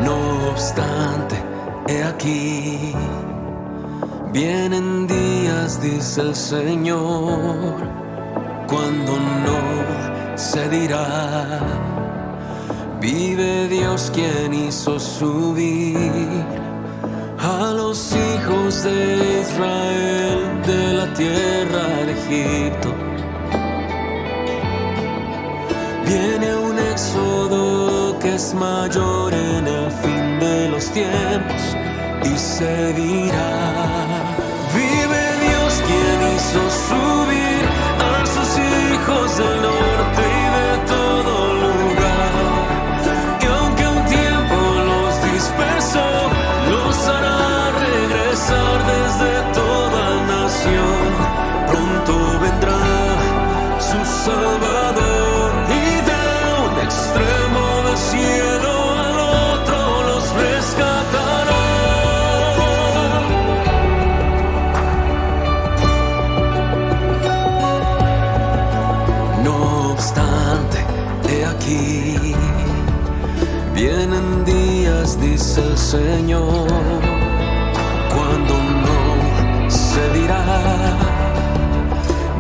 No obstante, he aquí, vienen días, dice el Señor, cuando no se dirá, vive Dios quien hizo subir a los hijos de Israel de la tierra de Egipto. Viene un éxodo que es mayor en el fin de los tiempos y se dirá, vive Dios quien hizo subir a sus hijos del norte y de todo lugar. Y aunque un tiempo los dispersó, los hará regresar desde toda nación. Pronto vendrá su Salvador, extremo del cielo al otro los rescatará. No obstante, he aquí, vienen días, dice el Señor, cuando no se dirá,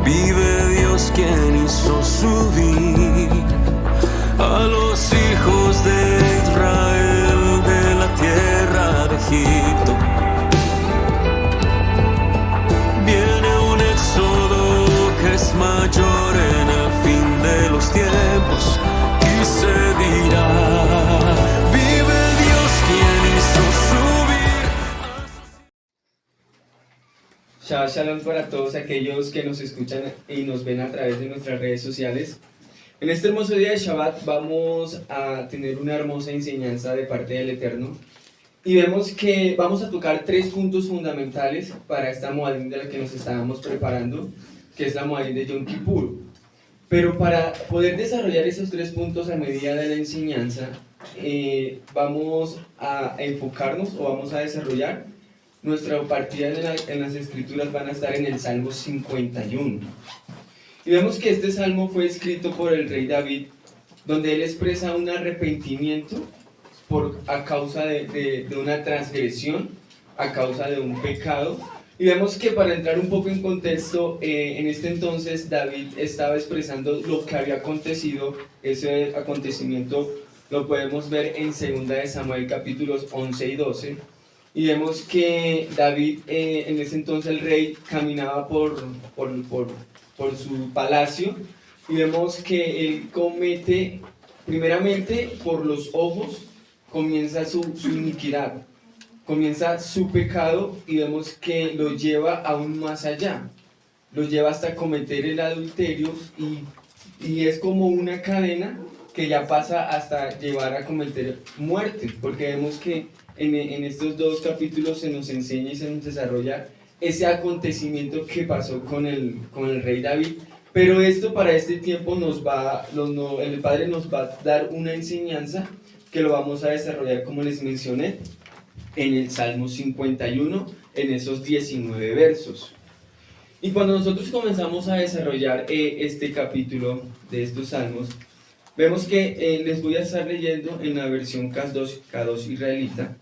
vive Dios quien hizo subir a los hijos de Israel de la tierra de Egipto. Viene un éxodo que es mayor en el fin de los tiempos y se dirá, vive Dios quien hizo subir. Shabbat Shalom para todos aquellos que nos escuchan y nos ven a través de nuestras redes sociales. En este hermoso día de Shabbat vamos a tener una hermosa enseñanza de parte del Eterno y vemos que vamos a tocar 3 puntos fundamentales para esta Moadim de la que nos estábamos preparando, que es la Moadim de Yom Kippur. Pero para poder desarrollar esos 3 puntos a medida de la enseñanza, vamos a enfocarnos o vamos a desarrollar nuestra partida en las escrituras. Van a estar en el Salmo 51. Y vemos que este salmo fue escrito por el rey David, donde él expresa un arrepentimiento a causa de una transgresión, a causa de un pecado. Y vemos que, para entrar un poco en contexto, en este entonces David estaba expresando lo que había acontecido. Ese acontecimiento lo podemos ver en 2 de Samuel capítulos 11 y 12. Y vemos que David, en ese entonces el rey, caminaba por su palacio, y vemos que él comete, primeramente por los ojos, comienza su iniquidad, comienza su pecado, y vemos que lo lleva aún más allá, lo lleva hasta cometer el adulterio, y es como una cadena que ya pasa hasta llevar a cometer muerte, porque vemos que en estos 2 capítulos se nos enseña y se nos desarrolla ese acontecimiento que pasó con el rey David. Pero esto, para este tiempo, el Padre nos va a dar una enseñanza que lo vamos a desarrollar, como les mencioné, en el Salmo 51, en esos 19 versos. Y cuando nosotros comenzamos a desarrollar este capítulo de estos salmos, vemos que les voy a estar leyendo en la versión K2 israelita,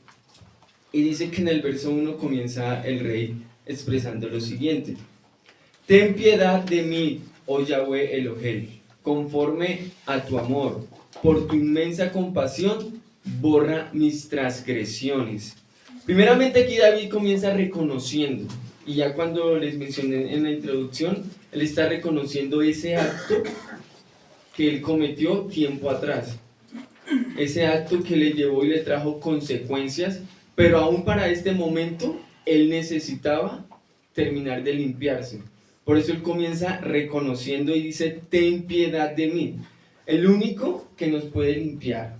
y dice que en el verso 1 comienza el rey expresando lo siguiente: ten piedad de mí, oh Yahweh Elohei, conforme a tu amor, por tu inmensa compasión, borra mis transgresiones. Primeramente, aquí David comienza reconociendo, y ya cuando les mencioné en la introducción, él está reconociendo ese acto que él cometió tiempo atrás, ese acto que le llevó y le trajo consecuencias, pero aún para este momento él necesitaba terminar de limpiarse. Por eso él comienza reconociendo y dice: ten piedad de mí. El único que nos puede limpiar,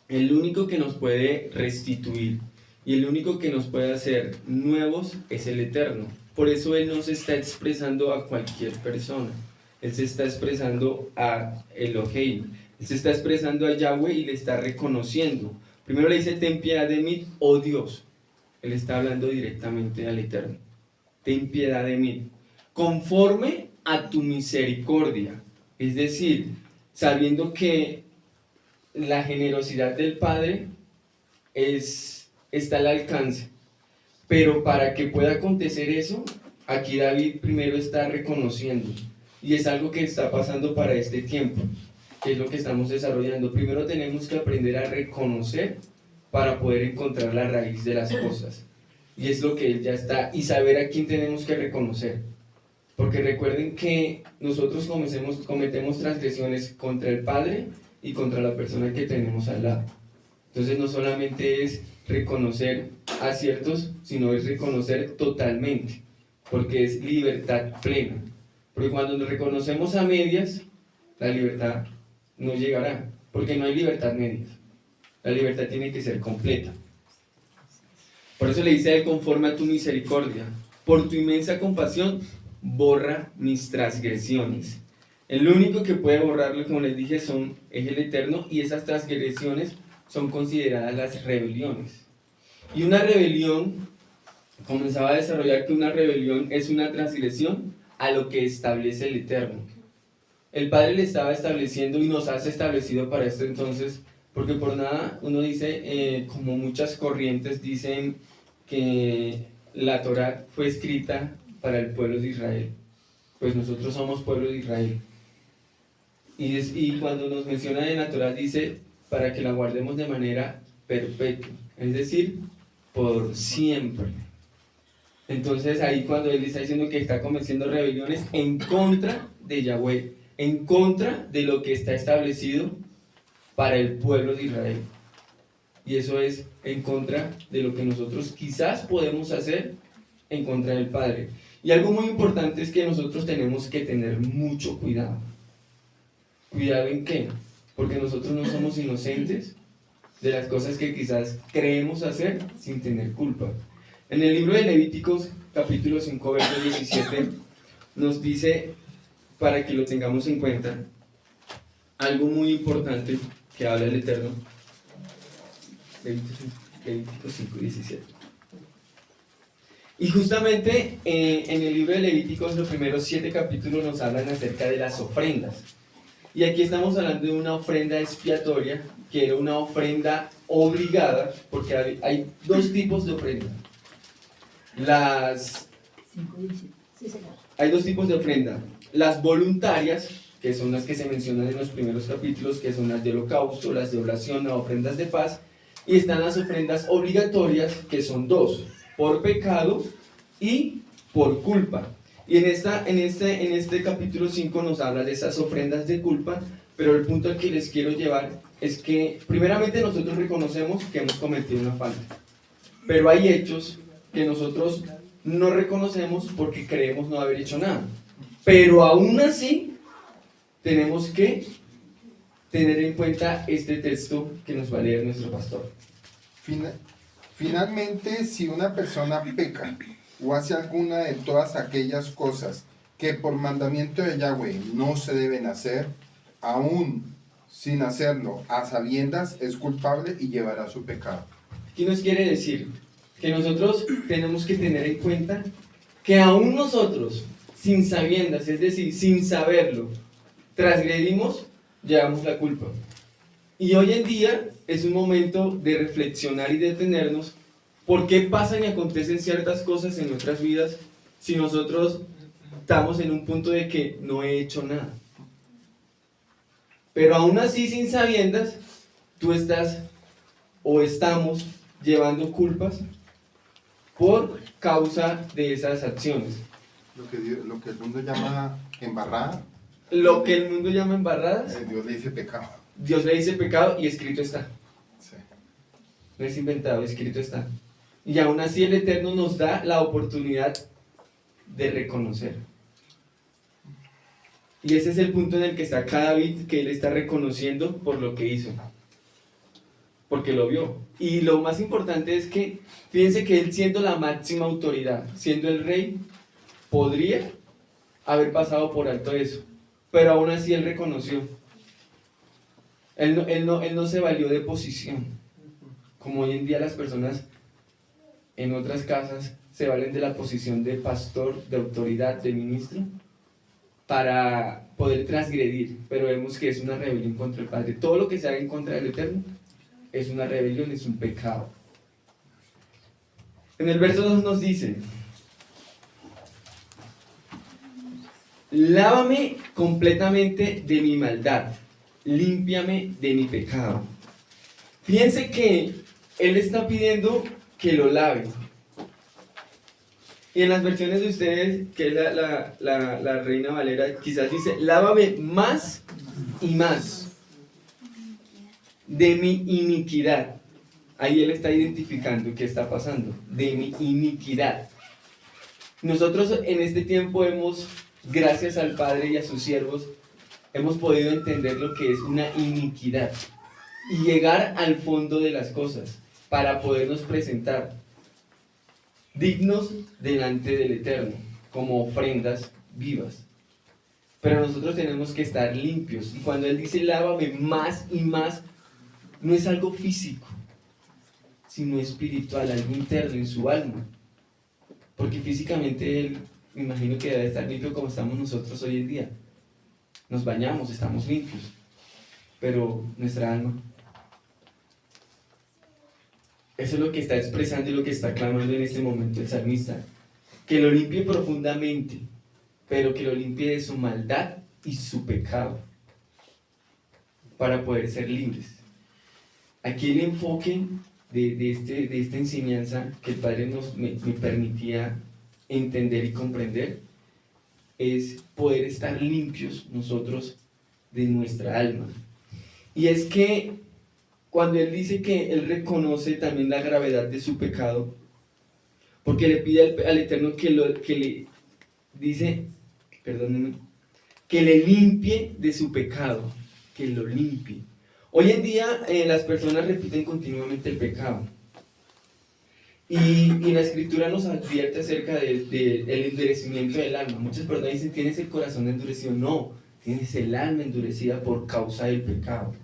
el único que nos puede restituir y el único que nos puede hacer nuevos es el Eterno. Por eso él no se está expresando a cualquier persona, él se está expresando a Elohim, él se está expresando a Yahweh y le está reconociendo. Primero le dice: ten piedad de mí, oh Dios. Él está hablando directamente al Eterno. Ten piedad de mí, conforme a tu misericordia. Es decir, sabiendo que la generosidad del Padre está al alcance. Pero para que pueda acontecer eso, aquí David primero está reconociendo. Y es algo que está pasando para este tiempo, que es lo que estamos desarrollando. Primero tenemos que aprender a reconocer para poder encontrar la raíz de las cosas. Y es lo que él ya está, y saber a quién tenemos que reconocer. Porque recuerden que nosotros cometemos transgresiones contra el Padre y contra la persona que tenemos al lado. Entonces no solamente es reconocer aciertos, sino es reconocer totalmente, porque es libertad plena. Porque cuando nos reconocemos a medias, la libertad no llegará, porque no hay libertad medias. La libertad tiene que ser completa. Por eso le dice a él: conforme a tu misericordia, por tu inmensa compasión, borra mis transgresiones. El único que puede borrarlo, como les dije, es el Eterno, y esas transgresiones son consideradas las rebeliones. Y una rebelión, comenzaba a desarrollar que una rebelión es una transgresión a lo que establece el Eterno. El Padre le estaba estableciendo y nos hace establecido para esto entonces, porque por nada uno dice, como muchas corrientes dicen que la Torá fue escrita para el pueblo de Israel. Pues nosotros somos pueblo de Israel. Y cuando nos menciona en la Torá dice para que la guardemos de manera perpetua, es decir, por siempre. Entonces ahí cuando él está diciendo que está cometiendo rebeliones en contra de Yahweh, en contra de lo que está establecido para el pueblo de Israel. Y eso es en contra de lo que nosotros quizás podemos hacer en contra del Padre. Y algo muy importante es que nosotros tenemos que tener mucho cuidado. ¿Cuidado en qué? Porque nosotros no somos inocentes de las cosas que quizás creemos hacer sin tener culpa. En el libro de Levíticos, capítulo 5, verso 17, nos dice, para que lo tengamos en cuenta, algo muy importante que habla el Eterno. Levíticos 5, 17. Y justamente en el libro de Levíticos, los primeros 7 capítulos nos hablan acerca de las ofrendas. Y aquí estamos hablando de una ofrenda expiatoria, que era una ofrenda obligada, porque hay dos tipos de ofrenda. Hay dos tipos de ofrenda. Las voluntarias, que son las que se mencionan en los primeros capítulos, que son las de holocausto, las de oblación, las ofrendas de paz. Y están las ofrendas obligatorias, que son dos: por pecado y por culpa. Y en este capítulo 5 nos habla de esas ofrendas de culpa, pero el punto al que les quiero llevar es que primeramente nosotros reconocemos que hemos cometido una falta, pero hay hechos que nosotros no reconocemos porque creemos no haber hecho nada, pero aún así tenemos que tener en cuenta este texto que nos va a leer nuestro pastor. Finalmente, si una persona peca o hace alguna de todas aquellas cosas que por mandamiento de Yahweh no se deben hacer, aún sin hacerlo a sabiendas, es culpable y llevará su pecado. ¿Qué nos quiere decir? Que nosotros tenemos que tener en cuenta que aún nosotros, sin sabiendas, es decir, sin saberlo, transgredimos, llevamos la culpa. Y hoy en día es un momento de reflexionar y detenernos. ¿Por qué pasan y acontecen ciertas cosas en nuestras vidas si nosotros estamos en un punto de que no he hecho nada? Pero aún así, sin sabiendas, tú estás o estamos llevando culpas por causa de esas acciones. Lo que el mundo llama embarrada. Lo que el mundo llama embarradas, Dios le dice pecado. Dios le dice pecado y escrito está. Sí. No es inventado, escrito está. Y aún así el Eterno nos da la oportunidad de reconocer. Y ese es el punto en el que está acá David, que él está reconociendo por lo que hizo. Porque lo vio. Y lo más importante es que, fíjense que él, siendo la máxima autoridad, siendo el rey, podría haber pasado por alto eso. Pero aún así él reconoció. Él no se valió de posición. Como hoy en día las personas en otras casas se valen de la posición de pastor, de autoridad, de ministro, para poder transgredir, pero vemos que es una rebelión contra el Padre. Todo lo que se haga en contra del Eterno es una rebelión, es un pecado. En el verso 2 nos dice: lávame completamente de mi maldad, límpiame de mi pecado. Fíjense que Él está pidiendo que lo lave. Y en las versiones de ustedes, que es la Reina Valera, quizás dice: lávame más y más de mi iniquidad. Ahí Él está identificando qué está pasando, de mi iniquidad. Nosotros en este tiempo hemos, gracias al Padre y a sus siervos, hemos podido entender lo que es una iniquidad y llegar al fondo de las cosas para podernos presentar dignos delante del Eterno, como ofrendas vivas. Pero nosotros tenemos que estar limpios. Y cuando Él dice lávame más y más, no es algo físico, sino espiritual, algo interno en su alma. Porque físicamente Él, me imagino que debe estar limpio como estamos nosotros hoy en día. Nos bañamos, estamos limpios. Pero nuestra alma, eso es lo que está expresando y lo que está clamando en este momento el salmista. Que lo limpie profundamente, pero que lo limpie de su maldad y su pecado, para poder ser libres. Aquí el enfoque de esta enseñanza que el Padre me permitía entender y comprender es poder estar limpios nosotros de nuestra alma. Y es que cuando Él dice que Él reconoce también la gravedad de su pecado, porque le pide al Eterno que le dice, perdónenme, que le limpie de su pecado, que lo limpie. Hoy en día las personas repiten continuamente el pecado. Y la Escritura nos advierte acerca del endurecimiento del alma. Muchas personas dicen: tienes el corazón endurecido. No, tienes el alma endurecida por causa del pecado.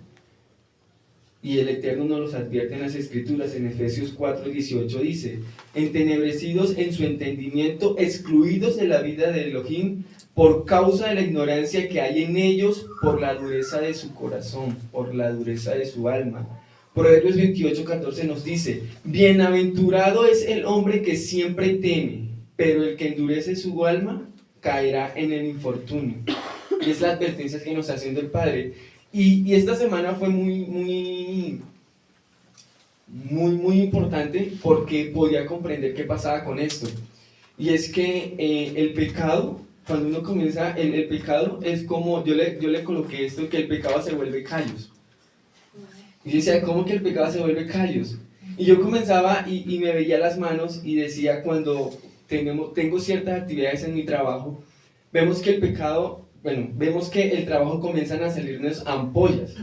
Y el Eterno nos los advierte en las Escrituras. En Efesios 4:18 dice: entenebrecidos en su entendimiento, excluidos de la vida de Elohim, por causa de la ignorancia que hay en ellos, por la dureza de su corazón, por la dureza de su alma. Proverbios 28:14 nos dice: bienaventurado es el hombre que siempre teme, pero el que endurece su alma caerá en el infortunio. Y es la advertencia que nos está haciendo el Padre. Y esta semana fue muy importante, porque podía comprender qué pasaba con esto. Y es que el pecado, cuando uno comienza, el pecado es como, yo le coloqué esto, que el pecado se vuelve callos. Y yo decía: ¿cómo que el pecado se vuelve callos? Y yo comenzaba y me veía las manos y decía: cuando tengo ciertas actividades en mi trabajo, vemos que vemos que el trabajo comienzan a salirnos ampollas.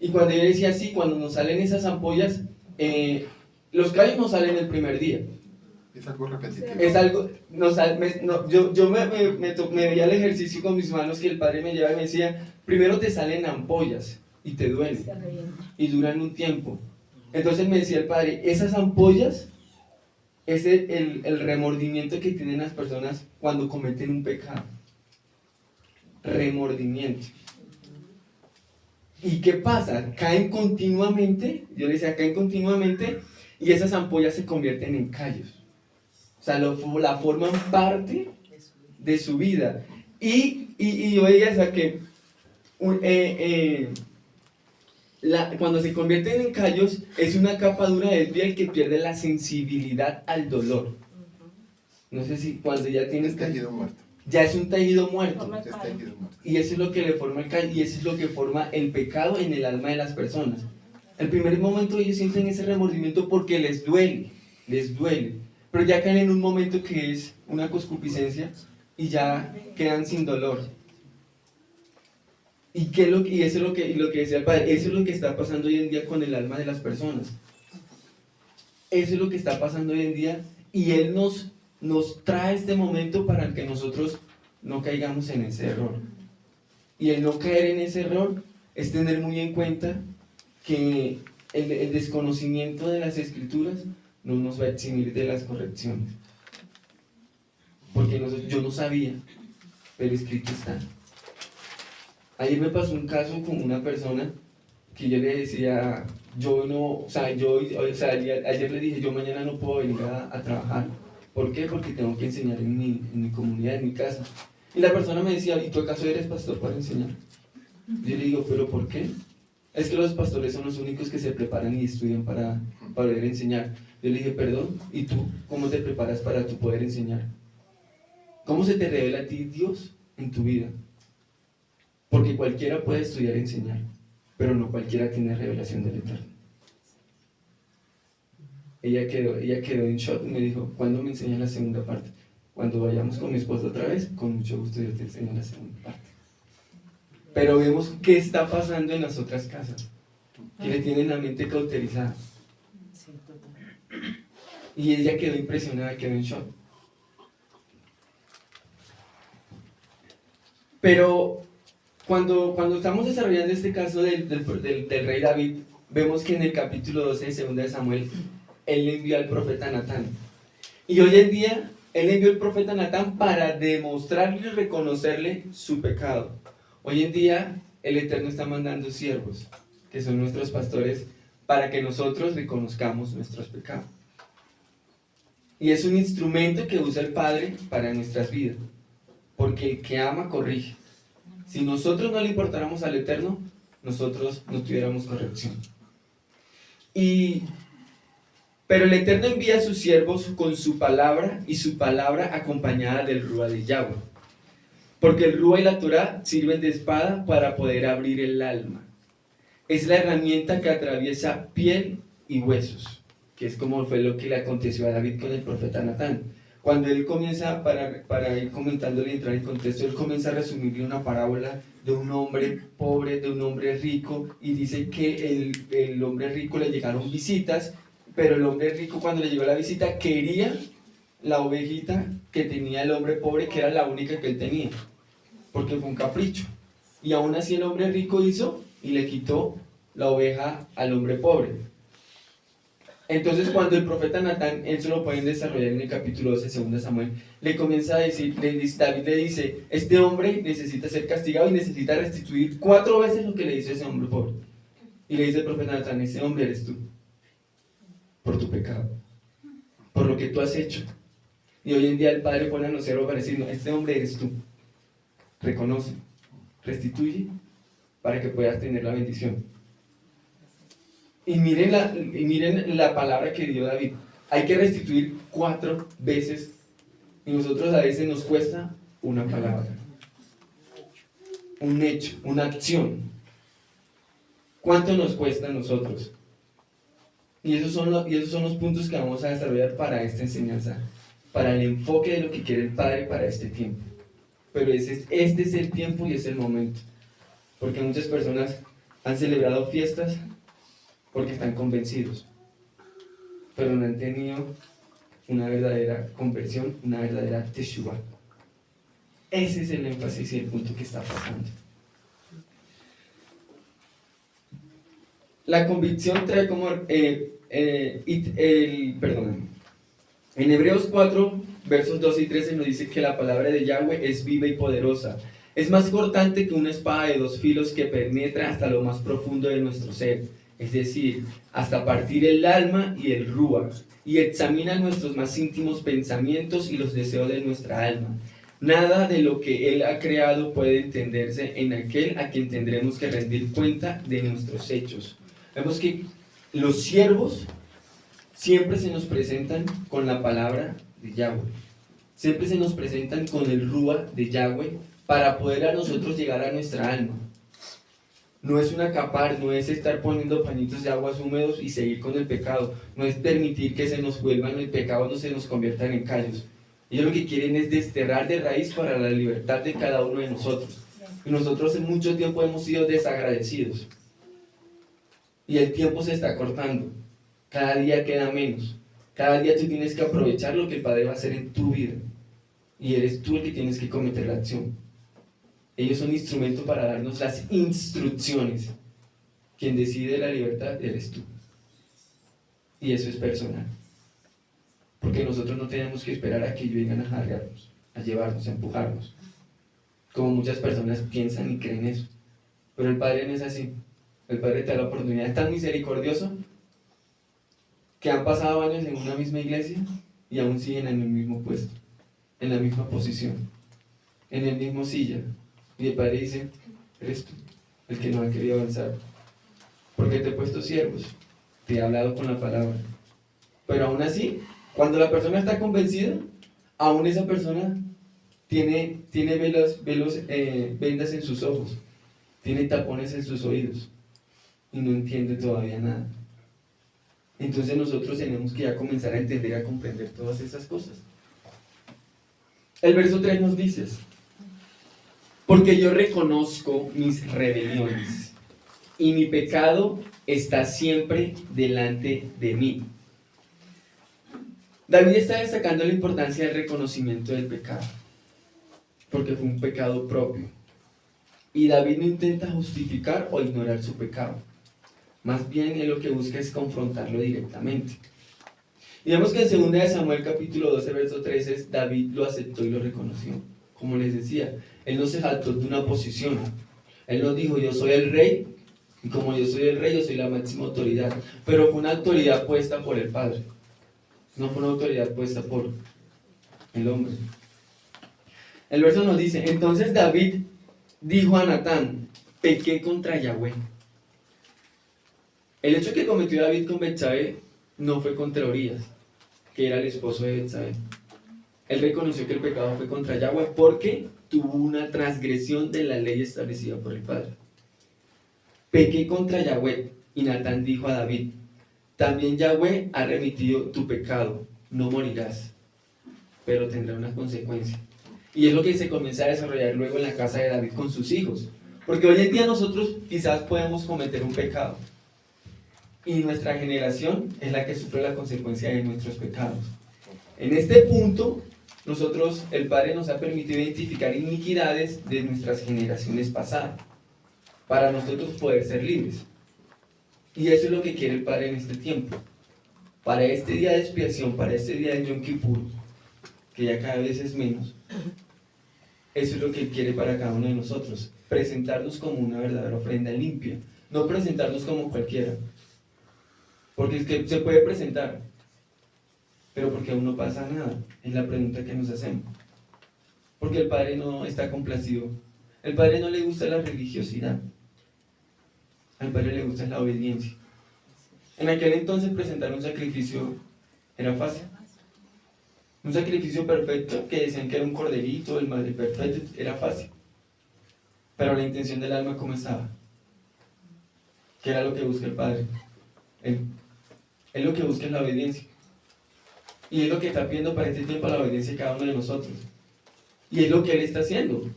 Y cuando yo decía: sí, cuando nos salen esas ampollas, los callos no salen el primer día. Es algo repetitivo. Es algo, yo me veía el ejercicio con mis manos que el Padre me llevaba y me decía: primero te salen ampollas y te duelen y duran un tiempo. Entonces me decía el Padre: esas ampollas es el remordimiento que tienen las personas cuando cometen un pecado. Remordimiento. ¿Y qué pasa? Caen continuamente, yo le decía, caen continuamente, y esas ampollas se convierten en callos. O sea, la forman parte de su vida. Y yo veía, o sea, que cuando se convierten en callos, es una capa dura de piel que pierde la sensibilidad al dolor. No sé si cuando ya tienes tejido muerto. Ya es un tejido muerto. Y eso es lo que le forma el callo, y eso es lo que forma el pecado en el alma de las personas. El primer momento ellos sienten ese remordimiento porque les duele. Pero ya caen en un momento que es una concupiscencia y ya quedan sin dolor. Y eso es lo que decía el Padre, eso es lo que está pasando hoy en día con el alma de las personas. Eso es lo que está pasando hoy en día, y Él nos trae este momento para que nosotros no caigamos en ese error. Y el no caer en ese error es tener muy en cuenta que el desconocimiento de las Escrituras no nos va a eximir de las correcciones. Porque yo no sabía, pero escrito está. Ayer me pasó un caso con una persona que yo le decía, yo no, ayer le dije, yo mañana no puedo venir a trabajar. ¿Por qué? Porque tengo que enseñar en mi comunidad, en mi casa. Y la persona me decía, ¿y tú acaso eres pastor para enseñar? Yo le digo, ¿pero por qué? Es que los pastores son los únicos que se preparan y estudian para poder enseñar. Yo le dije, perdón, ¿y tú cómo te preparas para tu poder enseñar? ¿Cómo se te revela a ti Dios en tu vida? Porque cualquiera puede estudiar y enseñar, pero no cualquiera tiene revelación del Eterno. Ella quedó en shock y me dijo, ¿cuándo me enseñas la segunda parte? Cuando vayamos con mi esposa otra vez, con mucho gusto yo te enseño la segunda parte. Pero vemos qué está pasando en las otras casas, que le tienen la mente cauterizada. Y ella quedó impresionada, quedó en shock. Pero cuando estamos desarrollando este caso del rey David, vemos que en el capítulo 12 de 2 de Samuel, él le envió al profeta Natán. Y hoy en día, él envió al profeta Natán para demostrarle y reconocerle su pecado. Hoy en día, el Eterno está mandando siervos, que son nuestros pastores, para que nosotros reconozcamos nuestros pecados. Y es un instrumento que usa el Padre para nuestras vidas, porque el que ama corrige. Si nosotros no le importáramos al Eterno, nosotros no tuviéramos corrección. Pero el Eterno envía a sus siervos con su palabra, y su palabra acompañada del Rúa de Yahweh. Porque el Rúa y la Torá sirven de espada para poder abrir el alma. Es la herramienta que atraviesa piel y huesos, que es como fue lo que le aconteció a David con el profeta Natán. Cuando él comienza, para ir comentándole y entrar en contexto, él comienza a resumirle una parábola de un hombre pobre, de un hombre rico, y dice que el hombre rico le llegaron visitas, pero el hombre rico, cuando le llegó la visita, quería la ovejita que tenía el hombre pobre, que era la única que él tenía, porque fue un capricho. Y aún así el hombre rico hizo y le quitó la oveja al hombre pobre. Entonces cuando el profeta Natán, eso lo pueden desarrollar en el capítulo 12 de 2 Samuel, le comienza a decir, David le dice, este hombre necesita ser castigado y necesita restituir 4 veces lo que le hizo ese hombre pobre. Y le dice el profeta Natán, ese hombre eres tú, por tu pecado, por lo que tú has hecho. Y hoy en día el Padre pone a los siervos para decir, no, este hombre eres tú, reconoce, restituye, para que puedas tener la bendición. Y miren la palabra que dio David. Hay que restituir 4 veces. Y nosotros a veces nos cuesta una palabra, un hecho, una acción. ¿Cuánto nos cuesta a nosotros? Y esos son los puntos que vamos a desarrollar para esta enseñanza, para el enfoque de lo que quiere el Padre para este tiempo. Pero este es el tiempo y es el momento. Porque muchas personas han celebrado fiestas porque están convencidos, pero no han tenido una verdadera conversión, una verdadera teshuvah. Ese es el énfasis y el punto que está pasando. La convicción trae como en Hebreos 4 versos 12 y 13 nos dice que la palabra de Yahweh es viva y poderosa. Es más cortante que una espada de 2 filos que penetra hasta lo más profundo de nuestro ser, es decir, hasta partir el alma y el rúa, y examina nuestros más íntimos pensamientos y los deseos de nuestra alma. Nada de lo que Él ha creado puede entenderse en aquel a quien tendremos que rendir cuenta de nuestros hechos. Vemos que los siervos siempre se nos presentan con la palabra de Yahweh. Siempre se nos presentan con el rúa de Yahweh para poder a nosotros llegar a nuestra alma. No es un acapar, no es estar poniendo pañitos de aguas húmedos y seguir con el pecado. No es permitir que se nos vuelvan el pecado, no se nos conviertan en callos. Ellos lo que quieren es desterrar de raíz para la libertad de cada uno de nosotros. Y nosotros en mucho tiempo hemos sido desagradecidos. Y el tiempo se está cortando. Cada día queda menos. Cada día tú tienes que aprovechar lo que el Padre va a hacer en tu vida. Y eres tú el que tienes que cometer la acción. Ellos son instrumentos para darnos las instrucciones. Quien decide la libertad eres tú. Y eso es personal. Porque nosotros no tenemos que esperar a que ellos vengan a jarrearnos, a llevarnos, a empujarnos. Como muchas personas piensan y creen eso. Pero el Padre no es así. El Padre te da la oportunidad. Es tan misericordioso que han pasado años en una misma iglesia y aún siguen en el mismo puesto, en la misma posición, en el mismo silla. Y el Padre dice, eres tú el que no ha querido avanzar. Porque te he puesto siervos, te he hablado con la palabra. Pero aún así, cuando la persona está convencida, aún esa persona tiene vendas en sus ojos, tiene tapones en sus oídos y no entiende todavía nada. Entonces nosotros tenemos que ya comenzar a entender, a comprender todas esas cosas. El verso 3 nos dice, porque yo reconozco mis rebeliones y mi pecado está siempre delante de mí. David está destacando la importancia del reconocimiento del pecado, porque fue un pecado propio. Y David no intenta justificar o ignorar su pecado. Más bien él lo que busca es confrontarlo directamente. Y vemos que en 2 Samuel capítulo 12, verso 13, David lo aceptó y lo reconoció. Como les decía, él no se saltó de una posición. Él no dijo, yo soy el rey, y como yo soy el rey, yo soy la máxima autoridad. Pero fue una autoridad puesta por el Padre. No fue una autoridad puesta por el hombre. El verso nos dice, entonces David dijo a Natán, pequé contra Yahweh. El hecho que cometió David con Betsabé no fue contra Urías, que era el esposo de Betsabé. Él reconoció que el pecado fue contra Yahweh porque tuvo una transgresión de la ley establecida por el Padre. Pequé contra Yahweh, y Natán dijo a David, también Yahweh ha remitido tu pecado, no morirás, pero tendrá una consecuencia. Y es lo que se comienza a desarrollar luego en la casa de David con sus hijos. Porque hoy en día nosotros quizás podemos cometer un pecado, y nuestra generación es la que sufre la consecuencia de nuestros pecados. En este punto, nosotros, el Padre nos ha permitido identificar iniquidades de nuestras generaciones pasadas, para nosotros poder ser libres. Y eso es lo que quiere el Padre en este tiempo. Para este día de expiación, para este día de Yom Kippur, que ya cada vez es menos, eso es lo que Él quiere para cada uno de nosotros. Presentarnos como una verdadera ofrenda limpia. No presentarnos como cualquiera. Porque es que se puede presentar, pero porque aún no pasa nada. Es la pregunta que nos hacemos. Porque el Padre no está complacido. El Padre no le gusta la religiosidad. Al Padre le gusta la obediencia. En aquel entonces presentar un sacrificio era fácil. Un sacrificio perfecto, que decían que era un corderito, el madre perfecto, era fácil. Pero la intención del alma, ¿cómo estaba? ¿Qué era lo que busca el Padre? Él lo que busca es la obediencia. Y es lo que está pidiendo para este tiempo, la obediencia de cada uno de nosotros. Y es lo que Él está haciendo.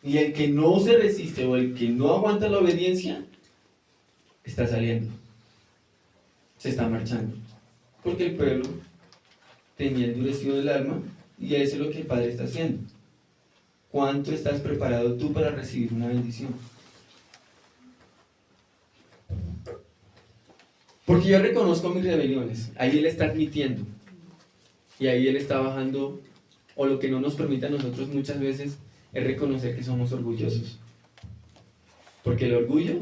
Y el que no se resiste o el que no aguanta la obediencia, está saliendo. Se está marchando. Porque el pueblo tenía endurecido el alma y eso es lo que el Padre está haciendo. ¿Cuánto estás preparado tú para recibir una bendición? Porque yo reconozco mis rebeliones. Ahí Él está admitiendo. Y ahí Él está bajando. O lo que no nos permite a nosotros muchas veces es reconocer que somos orgullosos. Porque el orgullo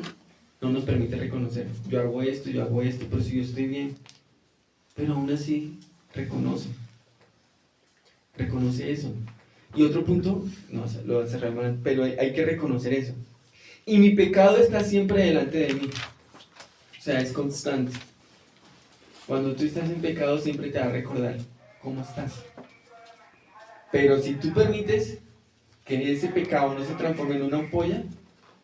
no nos permite reconocer. Yo hago esto, pero si yo estoy bien. Pero aún así, reconoce. Reconoce eso. Y otro punto, no, lo voy a cerrar mal, pero hay que reconocer eso. Y mi pecado está siempre delante de mí. O sea, es constante. Cuando tú estás en pecado siempre te va a recordar cómo estás. Pero si tú permites que ese pecado no se transforme en una ampolla,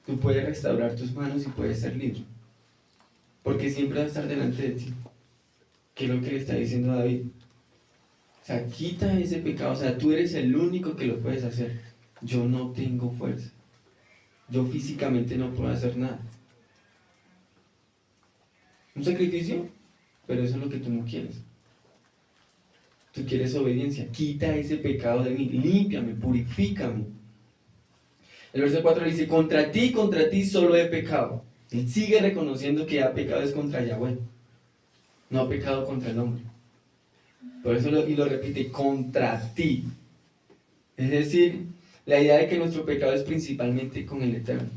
tú puedes restaurar tus manos y puedes ser libre. Porque siempre va a estar delante de ti. Que es lo que le está diciendo David. O sea, quita ese pecado. O sea, tú eres el único que lo puedes hacer. Yo no tengo fuerza. Yo físicamente no puedo hacer nada. Un sacrificio, pero eso es lo que tú no quieres. Tú quieres obediencia. Quita ese pecado de mí. Límpiame, purifícame. El verso 4 dice, contra ti solo he pecado. Él sigue reconociendo que ha pecado es contra Yahweh. No ha pecado contra el hombre. Por eso lo repite, contra ti. Es decir, la idea de que nuestro pecado es principalmente con el Eterno.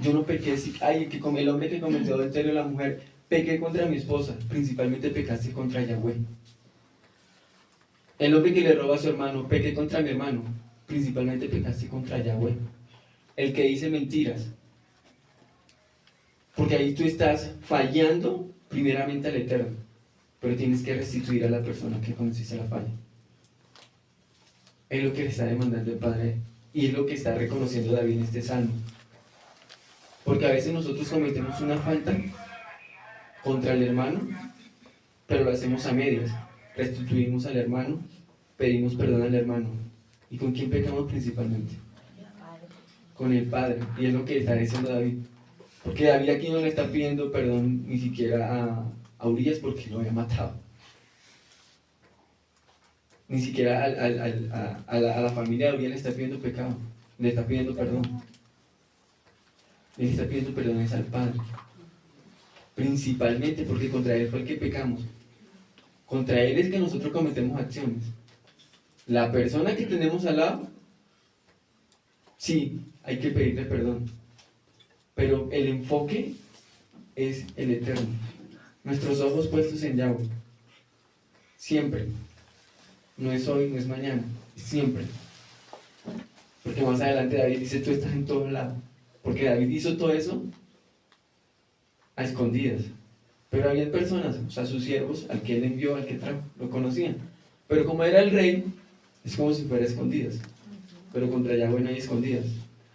Yo no pequé, el hombre que cometió adulterio a la mujer, pequé contra mi esposa, principalmente pecaste contra Yahweh. El hombre que le roba a su hermano, pequé contra mi hermano, principalmente pecaste contra Yahweh. El que dice mentiras, porque ahí tú estás fallando primeramente al Eterno, pero tienes que restituir a la persona que conociste la falla. Es lo que le está demandando el Padre y es lo que está reconociendo David en este salmo. Porque a veces nosotros cometemos una falta contra el hermano, pero lo hacemos a medias. Restituimos al hermano, pedimos perdón al hermano. ¿Y con quién pecamos principalmente? Con el Padre. Y es lo que está diciendo David. Porque David aquí no le está pidiendo perdón ni siquiera a Urias porque lo había matado. Ni siquiera a la familia de Urias le está pidiendo pecado. Le está pidiendo perdón. Le está pidiendo perdón es al Padre. Principalmente porque contra Él fue el que pecamos. Contra Él es que nosotros cometemos acciones. La persona que tenemos al lado, sí, hay que pedirle perdón. Pero el enfoque es el Eterno. Nuestros ojos puestos en Yahweh. Siempre. No es hoy, no es mañana. Siempre. Porque más adelante David dice, tú estás en todos lados. Porque David hizo todo eso a escondidas. Pero había personas, o sea, sus siervos, al que él envió, al que trajo, lo conocían. Pero como era el rey, es como si fuera escondidas. Pero contra Yahweh no hay escondidas.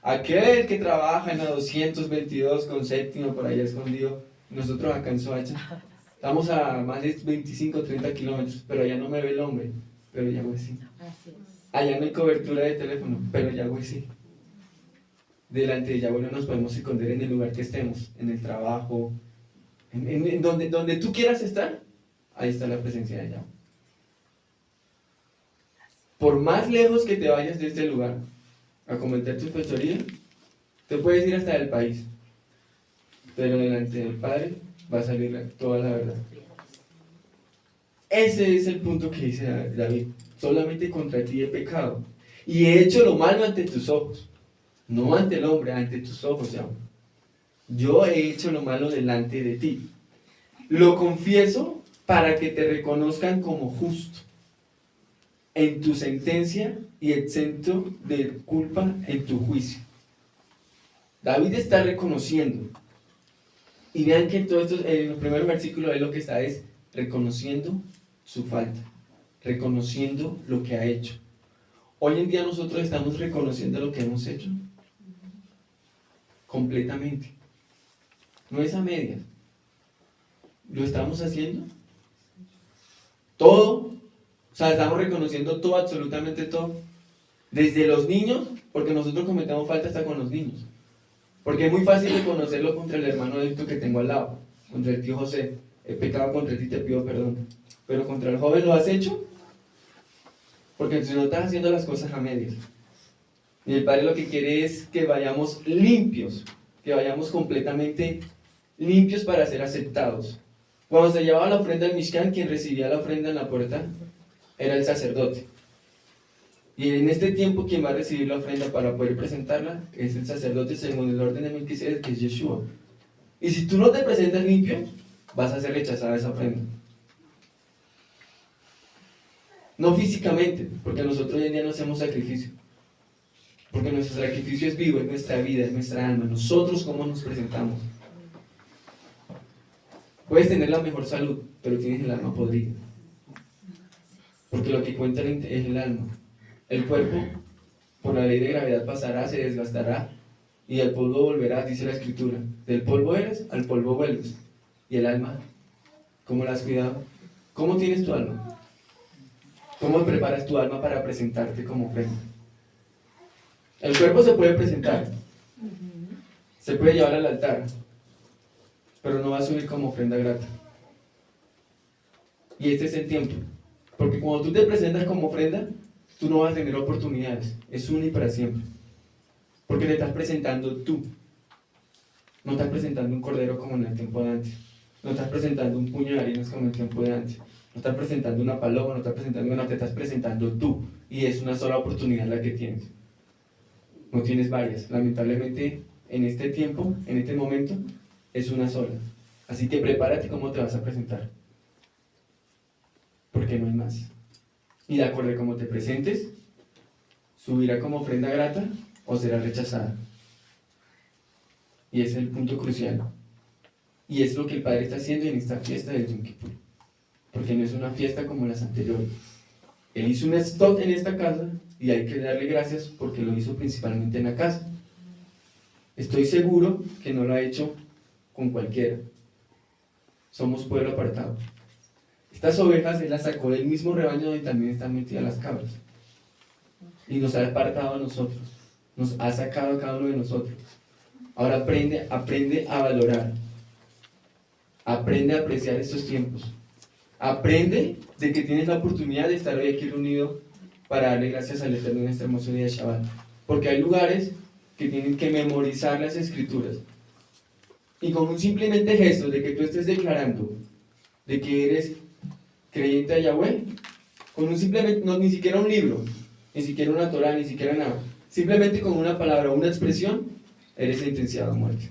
Aquel que trabaja en la 222 con séptimo por allá escondido, nosotros acá en Soacha, estamos a más de 25 o 30 kilómetros, pero allá no me ve el hombre, pero Yahweh sí. Allá no hay cobertura de teléfono, pero Yahweh sí. Delante de Yahweh no nos podemos esconder en el lugar que estemos, en el trabajo, en donde tú quieras estar, ahí está la presencia de Yahweh. Por más lejos que te vayas de este lugar a cometer tu fechoría, te puedes ir hasta el país, pero delante del Padre va a salir toda la verdad. Ese es el punto que dice David. Solamente contra ti he pecado y he hecho lo malo ante tus ojos. No ante el hombre, ante tus ojos, Yahweh. Yo he hecho lo malo delante de ti. Lo confieso para que te reconozcan como justo en tu sentencia y exento de culpa en tu juicio. David está reconociendo. Y vean que en todo esto, en el primer versículo, él lo que está es reconociendo su falta, reconociendo lo que ha hecho. Hoy en día nosotros estamos reconociendo lo que hemos hecho completamente. No es a medias. ¿Lo estamos haciendo? Todo. O sea, estamos reconociendo todo, absolutamente todo. Desde los niños, porque nosotros cometemos falta hasta con los niños. Porque es muy fácil reconocerlo contra el hermano adulto que tengo al lado, contra el tío José. He pecado contra ti, te pido perdón. Pero contra el joven, ¿lo has hecho? Porque si no estás haciendo las cosas a medias. Y el Padre lo que quiere es que vayamos limpios, que vayamos completamente limpios para ser aceptados. Cuando se llevaba la ofrenda al Mishkan, quien recibía la ofrenda en la puerta era el sacerdote. Y en este tiempo, quien va a recibir la ofrenda para poder presentarla es el sacerdote según el orden de Melquisedec, que es Yeshua. Y si tú no te presentas limpio, vas a ser rechazada esa ofrenda. No físicamente, porque nosotros hoy en día no hacemos sacrificio. Porque nuestro sacrificio es vivo, es nuestra vida, es nuestra alma. Nosotros cómo nos presentamos. Puedes tener la mejor salud, pero tienes el alma podrida. Porque lo que cuenta es el alma. El cuerpo, por la ley de gravedad, pasará, se desgastará, y al polvo volverás, dice la Escritura. Del polvo eres, al polvo vuelves. Y el alma, ¿cómo la has cuidado? ¿Cómo tienes tu alma? ¿Cómo preparas tu alma para presentarte como ofrenda? El cuerpo se puede presentar, se puede llevar al altar, pero no va a subir como ofrenda grata. Y este es el tiempo, porque cuando tú te presentas como ofrenda, tú no vas a tener oportunidades, es una y para siempre, porque te estás presentando tú, no estás presentando un cordero como en el tiempo de antes, no estás presentando un puño de harinas como en el tiempo de antes, no estás presentando una paloma, no estás presentando una, te estás presentando tú, y es una sola oportunidad la que tienes. No tienes varias. Lamentablemente, en este tiempo, en este momento, es una sola. Así que prepárate cómo te vas a presentar. Porque no hay más. Y de acuerdo a cómo te presentes, subirá como ofrenda grata o será rechazada. Y ese es el punto crucial. Y es lo que el Padre está haciendo en esta fiesta del Yom Kippur. Porque no es una fiesta como las anteriores. Él hizo un stop en esta casa y hay que darle gracias porque lo hizo principalmente en la casa. Estoy seguro que no lo ha hecho con cualquiera. Somos pueblo apartado. Estas ovejas Él las sacó del mismo rebaño donde también están metidas las cabras. Y nos ha apartado a nosotros. Nos ha sacado a cada uno de nosotros. Ahora aprende a valorar. Aprende a apreciar estos tiempos. Aprende de que tienes la oportunidad de estar hoy aquí reunido para darle gracias al Eterno en este hermoso día de Shabbat. Porque hay lugares que tienen que memorizar las Escrituras. Y con un simplemente gesto de que tú estés declarando de que eres creyente a Yahweh, con un simplemente, no, ni siquiera un libro, ni siquiera una Torah, ni siquiera nada, simplemente con una palabra o una expresión, eres sentenciado a muerte.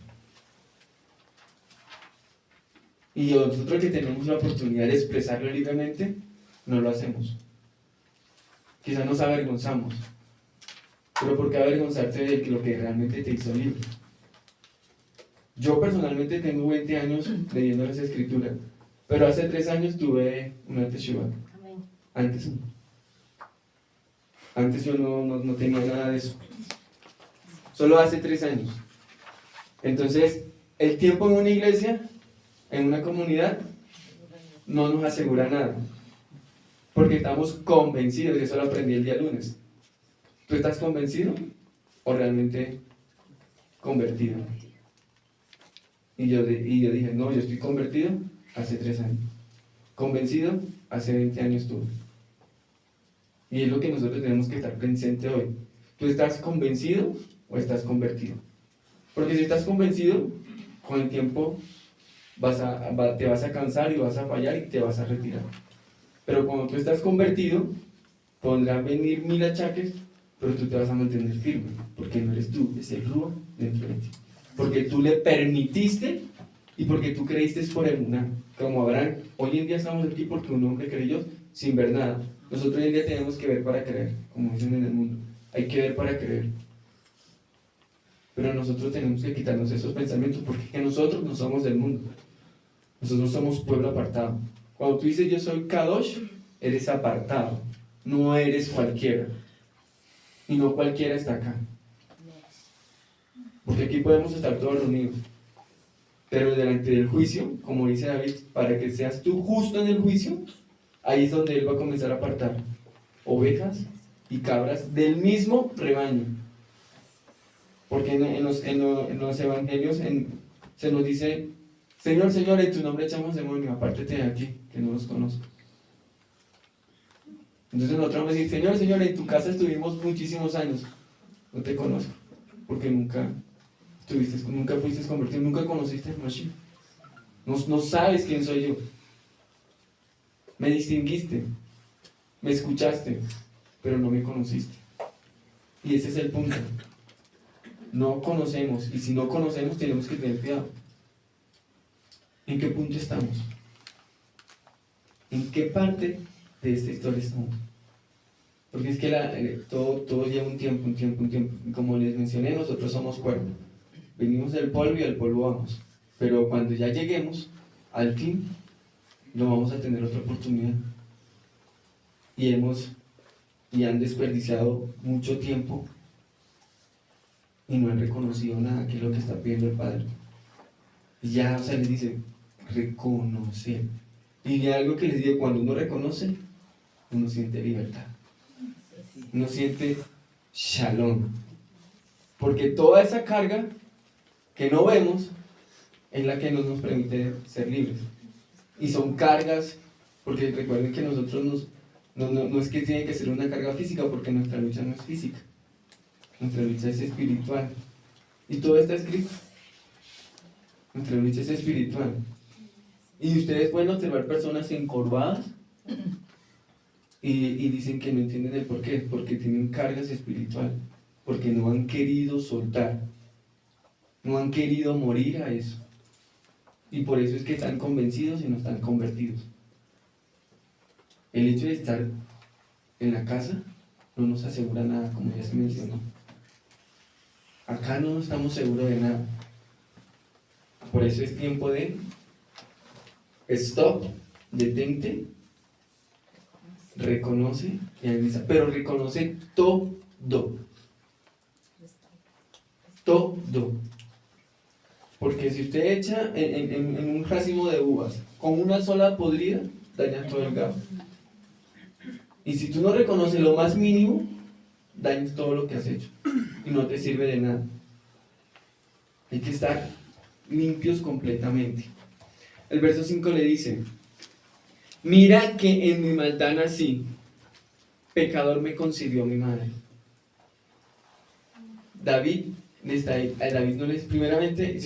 Y nosotros que tenemos la oportunidad de expresarlo libremente, no lo hacemos. Quizás nos avergonzamos, pero ¿por qué avergonzarte de lo que realmente te hizo libre? Yo personalmente tengo 20 años leyendo las Escrituras, pero hace 3 años tuve una teshuva. Antes no. Antes yo no tenía nada de eso. Solo hace 3 años. Entonces, el tiempo en una iglesia, en una comunidad, no nos asegura nada. Porque estamos convencidos, y eso lo aprendí el día lunes. ¿Tú estás convencido o realmente convertido? Y yo dije, no, yo estoy convertido hace 3 años. Convencido, hace 20 años tuve. Y es lo que nosotros tenemos que estar presente hoy. ¿Tú estás convencido o estás convertido? Porque si estás convencido, con el tiempo te vas a cansar y vas a fallar y te vas a retirar. Pero cuando tú estás convertido, podrán venir 1000 achaques, pero tú te vas a mantener firme, porque no eres tú, es el Ruach dentro de ti. Porque tú le permitiste y porque tú creíste por emuná. Como Abraham, hoy en día estamos aquí porque un hombre creyó sin ver nada. Nosotros hoy en día tenemos que ver para creer, como dicen en el mundo. Hay que ver para creer. Pero nosotros tenemos que quitarnos esos pensamientos porque nosotros no somos del mundo. Nosotros somos pueblo apartado. Cuando tú dices yo soy Kadosh, eres apartado. No eres cualquiera. Y no cualquiera está acá. Porque aquí podemos estar todos reunidos. Pero delante del juicio, como dice David, para que seas tú justo en el juicio, ahí es donde Él va a comenzar a apartar ovejas y cabras del mismo rebaño. Porque en los evangelios se nos dice, Señor, Señor, en tu nombre echamos demonio, apártate de aquí, que no los conozco. Entonces nosotros vamos a decir, Señor, Señor, en tu casa estuvimos muchísimos años, no te conozco, porque nunca fuiste convertido, nunca conociste a Mashiach. No sabes quién soy yo. Me distinguiste, me escuchaste, pero no me conociste. Y ese es el punto. No conocemos, y si no conocemos tenemos que tener cuidado. ¿En qué punto estamos? ¿En qué parte de esta historia estamos? Porque es que todo lleva un tiempo. Y como les mencioné, nosotros somos cuerpo. Venimos del polvo y al polvo vamos. Pero cuando ya lleguemos al fin, no vamos a tener otra oportunidad. Y han desperdiciado mucho tiempo y no han reconocido nada, que es lo que está pidiendo el Padre. Y ya, les dice, reconocer. Y de algo que les digo, cuando uno reconoce, uno siente libertad. Uno siente shalom. Porque toda esa carga que no vemos es la que nos permite ser libres. Y son cargas, porque recuerden que nosotros no es que tiene que ser una carga física, porque nuestra lucha no es física. Nuestra lucha es espiritual. Y todo está escrito. Nuestra lucha es espiritual. Y ustedes pueden observar personas encorvadas y dicen que no entienden el por qué. Porque tienen cargas espirituales. Porque no han querido soltar. no han querido morir a eso. Y por eso es que están convencidos y no están convertidos. El hecho de estar en la casa no nos asegura nada, como ya se mencionó. Acá no estamos seguros de nada. Por eso es tiempo de stop, detente, reconoce y analiza, pero reconoce todo. Todo. Porque si usted echa en un racimo de uvas con una sola podrida, dañas todo el gamo. Y si tú no reconoces lo más mínimo, dañas todo lo que has hecho y no te sirve de nada. Hay que estar limpios completamente. El verso 5 le dice: mira que en mi maldad nací, pecador me concibió mi madre. David no les, primeramente,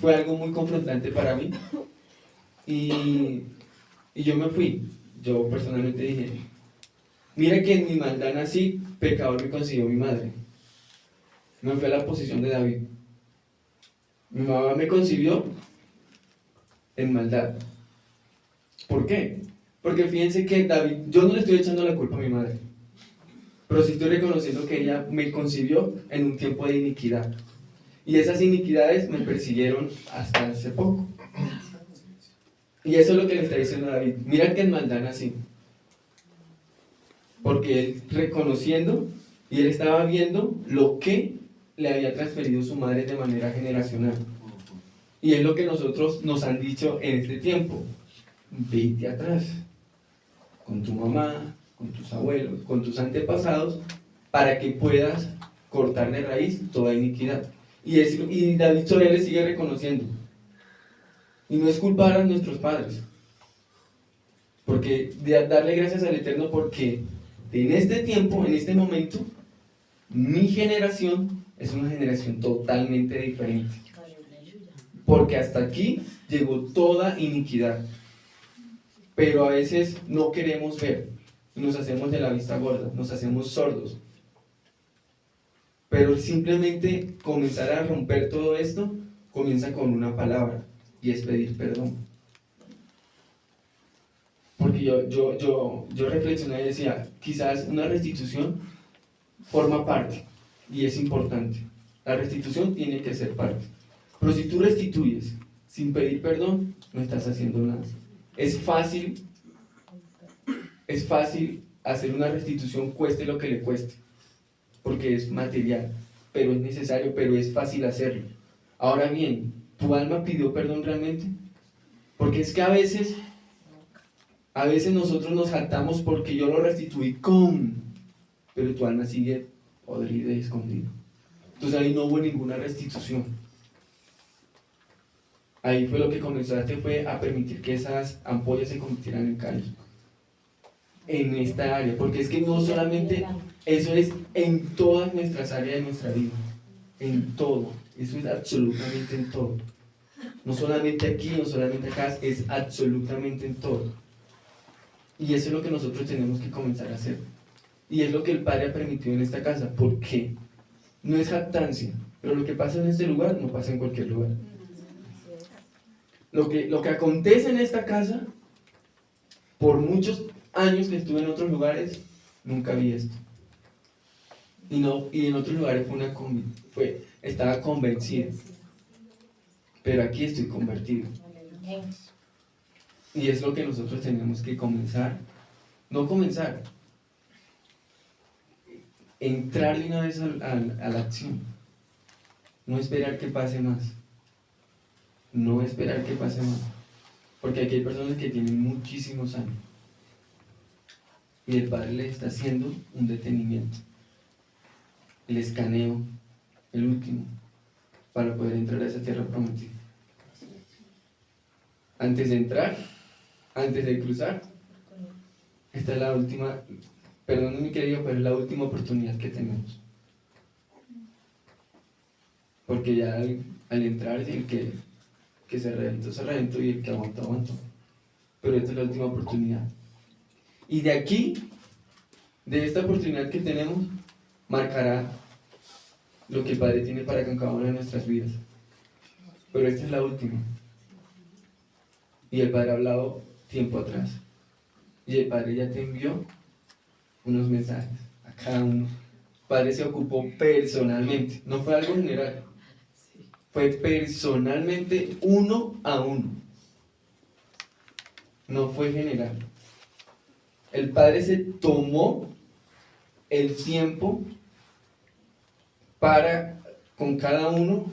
fue algo muy confrontante para mí. Y yo me fui. Yo personalmente dije: mira que en mi maldad nací, pecador me concibió mi madre. Me fui a la posición de David. Mi mamá me concibió en maldad. ¿Por qué? Porque fíjense que David, yo no le estoy echando la culpa a mi madre, pero sí estoy reconociendo que ella me concibió en un tiempo de iniquidad. Y esas iniquidades me persiguieron hasta hace poco. Y eso es lo que le está diciendo David. Mira que en maldad nací. Porque él reconociendo, y él estaba viendo lo que le había transferido su madre de manera generacional. Y es lo que nosotros nos han dicho en este tiempo: vete atrás con tu mamá, con tus abuelos, con tus antepasados, para que puedas cortar de raíz toda iniquidad. Y David todavía le sigue reconociendo. Y no es culpar a nuestros padres, porque darle gracias al Eterno, porque en este tiempo, en este momento, mi generación es una generación totalmente diferente. Porque hasta aquí llegó toda iniquidad. Pero a veces no queremos ver y nos hacemos de la vista gorda, nos hacemos sordos. Pero simplemente comenzar a romper todo esto comienza con una palabra, y es pedir perdón. Porque yo reflexioné y decía: quizás una restitución forma parte y es importante. La restitución tiene que ser parte. Pero si tú restituyes sin pedir perdón, no estás haciendo nada. Es fácil hacer una restitución, cueste lo que le cueste, porque es material, pero es necesario, pero es fácil hacerlo. Ahora bien, ¿tu alma pidió perdón realmente? Porque es que a veces nosotros nos jactamos porque yo lo restituí pero tu alma sigue podrida y escondida. Entonces ahí no hubo ninguna restitución. Ahí fue lo que comenzaste, fue a permitir que esas ampollas se convirtieran en callos. En esta área, porque es que no solamente, eso es en todas nuestras áreas de nuestra vida, en todo, eso es absolutamente en todo. No solamente aquí, no solamente acá, es absolutamente en todo. Y eso es lo que nosotros tenemos que comenzar a hacer. Y es lo que el Padre ha permitido en esta casa. ¿Por qué? No es jactancia, pero lo que pasa en este lugar no pasa en cualquier lugar. Lo que acontece en esta casa, por muchos años que estuve en otros lugares, nunca vi esto. Y en otros lugares estaba convencido. Pero aquí estoy convertido. Y es lo que nosotros tenemos que entrar de una vez a la acción. No esperar que pase más. Porque aquí hay personas que tienen muchísimos años. Y el Padre les está haciendo un detenimiento. El escaneo, el último, para poder entrar a esa tierra prometida. Antes de entrar, antes de cruzar, esta es la última, perdón mi querido, pero es la última oportunidad que tenemos. Porque ya al entrar, el que se reventó, y el que aguantó. Pero esta es la última oportunidad. Y de aquí, de esta oportunidad que tenemos, marcará lo que el Padre tiene para con cada una de nuestras vidas. Pero esta es la última. Y el Padre ha hablado tiempo atrás. Y el Padre ya te envió unos mensajes a cada uno. El Padre se ocupó personalmente, no fue algo general. Fue personalmente uno a uno. No fue general. El Padre se tomó el tiempo para con cada uno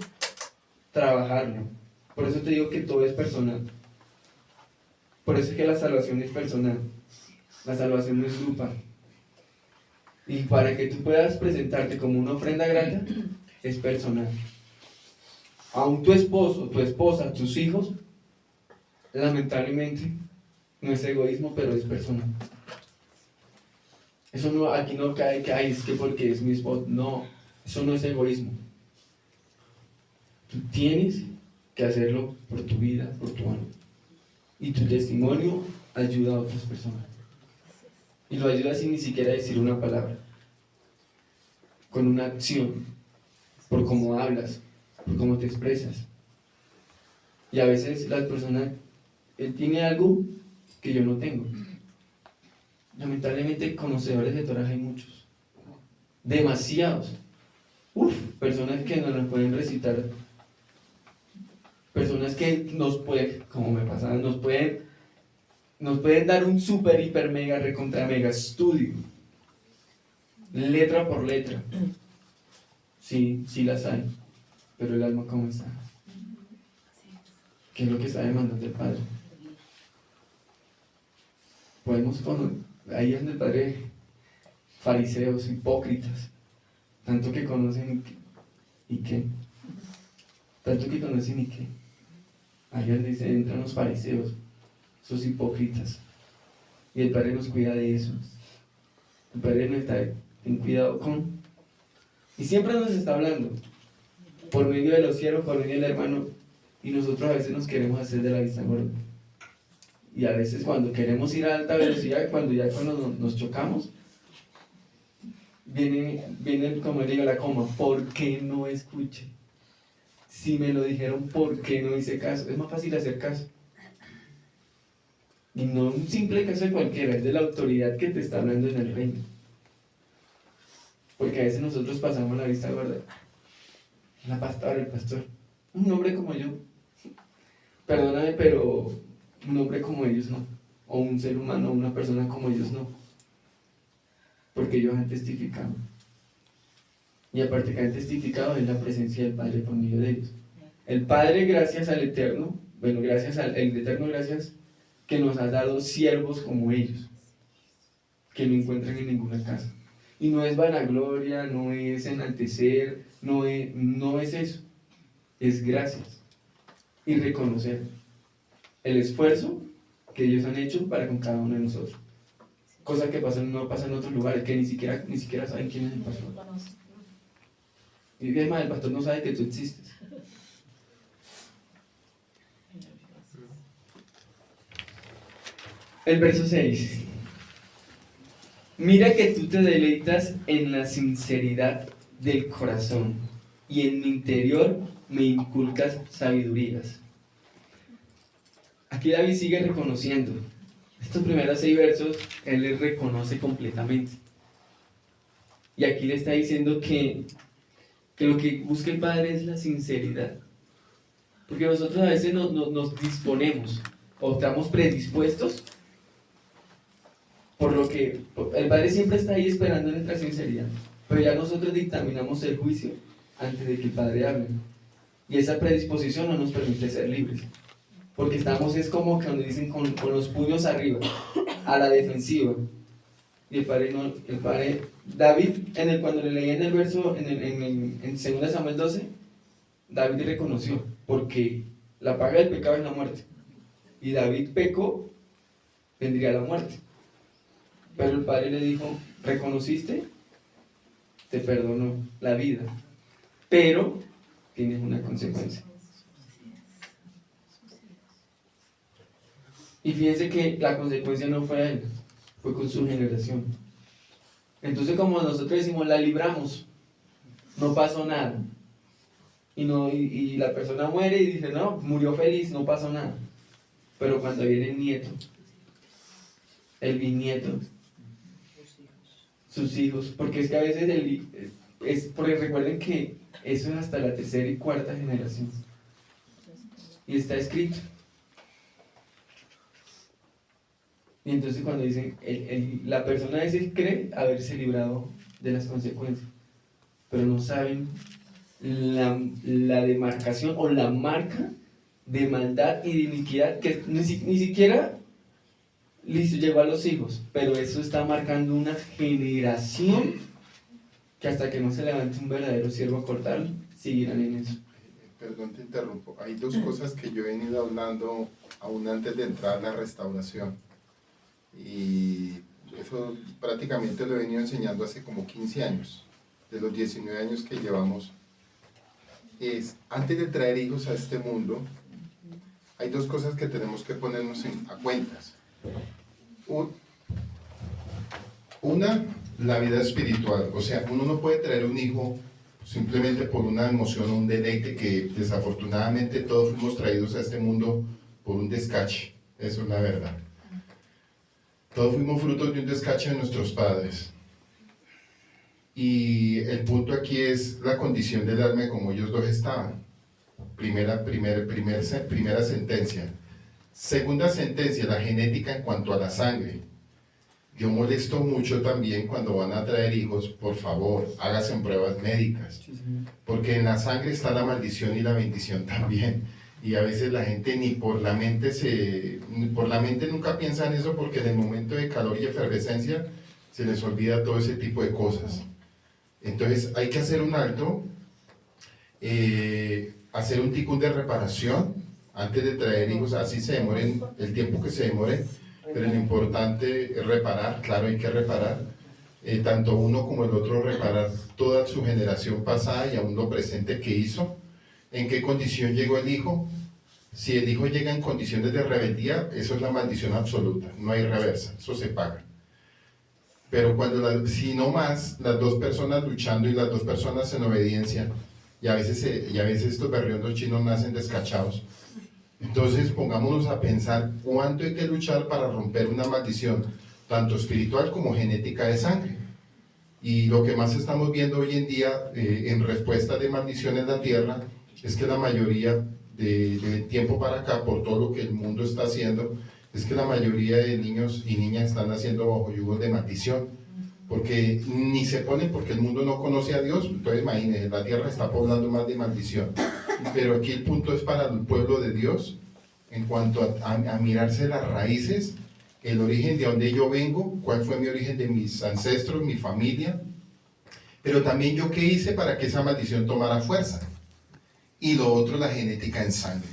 trabajarlo. Por eso te digo que todo es personal. Por eso es que la salvación es personal. La salvación no es grupal. Y para que tú puedas presentarte como una ofrenda grata, es personal. Aún tu esposo, tu esposa, tus hijos, lamentablemente, no es egoísmo, pero es personal. Eso no, aquí no cae que ay, es que porque es mi esposo. No, eso no es egoísmo. Tú tienes que hacerlo por tu vida, por tu honor. Y tu testimonio ayuda a otras personas. Y lo ayuda sin ni siquiera decir una palabra. Con una acción. Por cómo hablas, por cómo te expresas. Y a veces las personas, él tiene algo que yo no tengo. Lamentablemente conocedores de Torah hay muchos. Demasiados. Personas que nos las pueden recitar. Personas que nos pueden, como me pasaba, nos pueden dar un super, hiper, mega, recontra, mega estudio. Letra por letra. Sí, sí las hay. Pero el alma, ¿cómo está? ¿Qué es lo que está demandando el Padre? Podemos conocer, ahí es donde el Padre, fariseos, hipócritas, tanto que conocen y qué, tanto que conocen y qué. Ahí es donde dice, entran los fariseos, esos hipócritas, y el Padre nos cuida de eso. El Padre nos está, ten cuidado con, y siempre nos está hablando, por medio de los cielos, por medio del hermano, y nosotros a veces nos queremos hacer de la vista gorda. Y a veces cuando queremos ir a alta velocidad, cuando nos chocamos, viene como le digo la coma, ¿por qué no escuché? Si me lo dijeron, ¿por qué no hice caso? Es más fácil hacer caso. Y no un simple caso de cualquiera, es de la autoridad que te está hablando en el reino. Porque a veces nosotros pasamos la vista gorda. La pastora, el pastor, un hombre como yo. Perdóname, pero un hombre como ellos no. O un ser humano, una persona como ellos no. Porque ellos han testificado. Y aparte que han testificado es la presencia del Padre por medio de ellos. El Padre, gracias al Eterno, gracias al Eterno, gracias que nos ha dado siervos como ellos, que no encuentran en ninguna casa. Y no es vanagloria, no es enaltecer, no es eso. Es gracias. Y reconocer el esfuerzo que ellos han hecho para con cada uno de nosotros. Cosa que no pasa en otros lugares, que ni siquiera saben quién es el pastor. Y además el pastor no sabe que tú existes. El verso 6. Mira que tú te deleitas en la sinceridad del corazón y en mi interior me inculcas sabidurías. Aquí David sigue reconociendo. Estos primeros 6 versos, él les reconoce completamente. Y aquí le está diciendo que lo que busca el Padre es la sinceridad. Porque nosotros a veces nos disponemos o estamos predispuestos por lo que el Padre siempre está ahí esperando nuestra sinceridad. Pero ya nosotros dictaminamos el juicio antes de que el Padre hable. Y esa predisposición no nos permite ser libres. Porque estamos, es como cuando dicen con los puños arriba, a la defensiva. Y el Padre, David, cuando le leí en el verso, en 2 Samuel 12, David reconoció, porque la paga del pecado es la muerte. Y David pecó, vendría la muerte. Pero el Padre le dijo, ¿reconociste? Te perdonó la vida. Pero tienes una consecuencia. Y fíjense que la consecuencia no fue a él, fue con su generación. Entonces, como nosotros decimos, la libramos. no pasó nada. Y la persona muere y dice, no, murió feliz, no pasó nada. Pero cuando viene el nieto, el bisnieto, sus hijos, porque es que a veces porque recuerden que eso es hasta la tercera y cuarta generación. Y está escrito. Y entonces cuando dicen, la persona a veces cree haberse librado de las consecuencias, pero no saben la demarcación o la marca de maldad y de iniquidad que ni siquiera listo, llegó a los hijos, pero eso está marcando una generación que hasta que no se levante un verdadero siervo a cortarlo, seguirán en eso. Perdón, te interrumpo. Hay dos cosas que yo he venido hablando aún antes de entrar a la restauración. Y eso prácticamente lo he venido enseñando hace como 15 años, de los 19 años que llevamos. Antes de traer hijos a este mundo, hay dos cosas que tenemos que ponernos a cuentas. Una, la vida espiritual. O sea, uno no puede traer un hijo simplemente por una emoción o un deleite, que desafortunadamente todos fuimos traídos a este mundo por un descache. Eso es la verdad. Todos fuimos frutos de un descache de nuestros padres. Y el punto aquí es la condición del alma como ellos dos estaban. Primera sentencia. Segunda sentencia, la genética en cuanto a la sangre. Yo molesto mucho también cuando van a traer hijos, por favor, háganse pruebas médicas. Porque en la sangre está la maldición y la bendición también. Y a veces la gente ni por la mente nunca piensa en eso, porque en el momento de calor y efervescencia se les olvida todo ese tipo de cosas. Entonces hay que hacer un alto, hacer un ticún de reparación antes de traer hijos, así se demoren el tiempo que se demoren, pero lo importante es reparar. Claro, hay que reparar, tanto uno como el otro, reparar toda su generación pasada y aún lo presente que hizo. ¿En qué condición llegó el hijo? Si el hijo llega en condiciones de rebeldía, eso es la maldición absoluta, no hay reversa, eso se paga. Pero si no más, las dos personas luchando y las dos personas en obediencia, y a veces estos berriondos chinos nacen descachados. Entonces pongámonos a pensar cuánto hay que luchar para romper una maldición, tanto espiritual como genética de sangre. Y lo que más estamos viendo hoy en día en respuesta de maldición en la tierra es que la mayoría de tiempo para acá, por todo lo que el mundo está haciendo, es que la mayoría de niños y niñas están naciendo bajo yugos de maldición, porque ni se ponen, porque el mundo no conoce a Dios. Entonces imagínense, la tierra está poblando más de maldición. Pero aquí el punto es para el pueblo de Dios, en cuanto a mirarse las raíces, el origen de donde yo vengo, cuál fue mi origen de mis ancestros, mi familia, pero también yo qué hice para que esa maldición tomara fuerza. Y lo otro, la genética en sangre,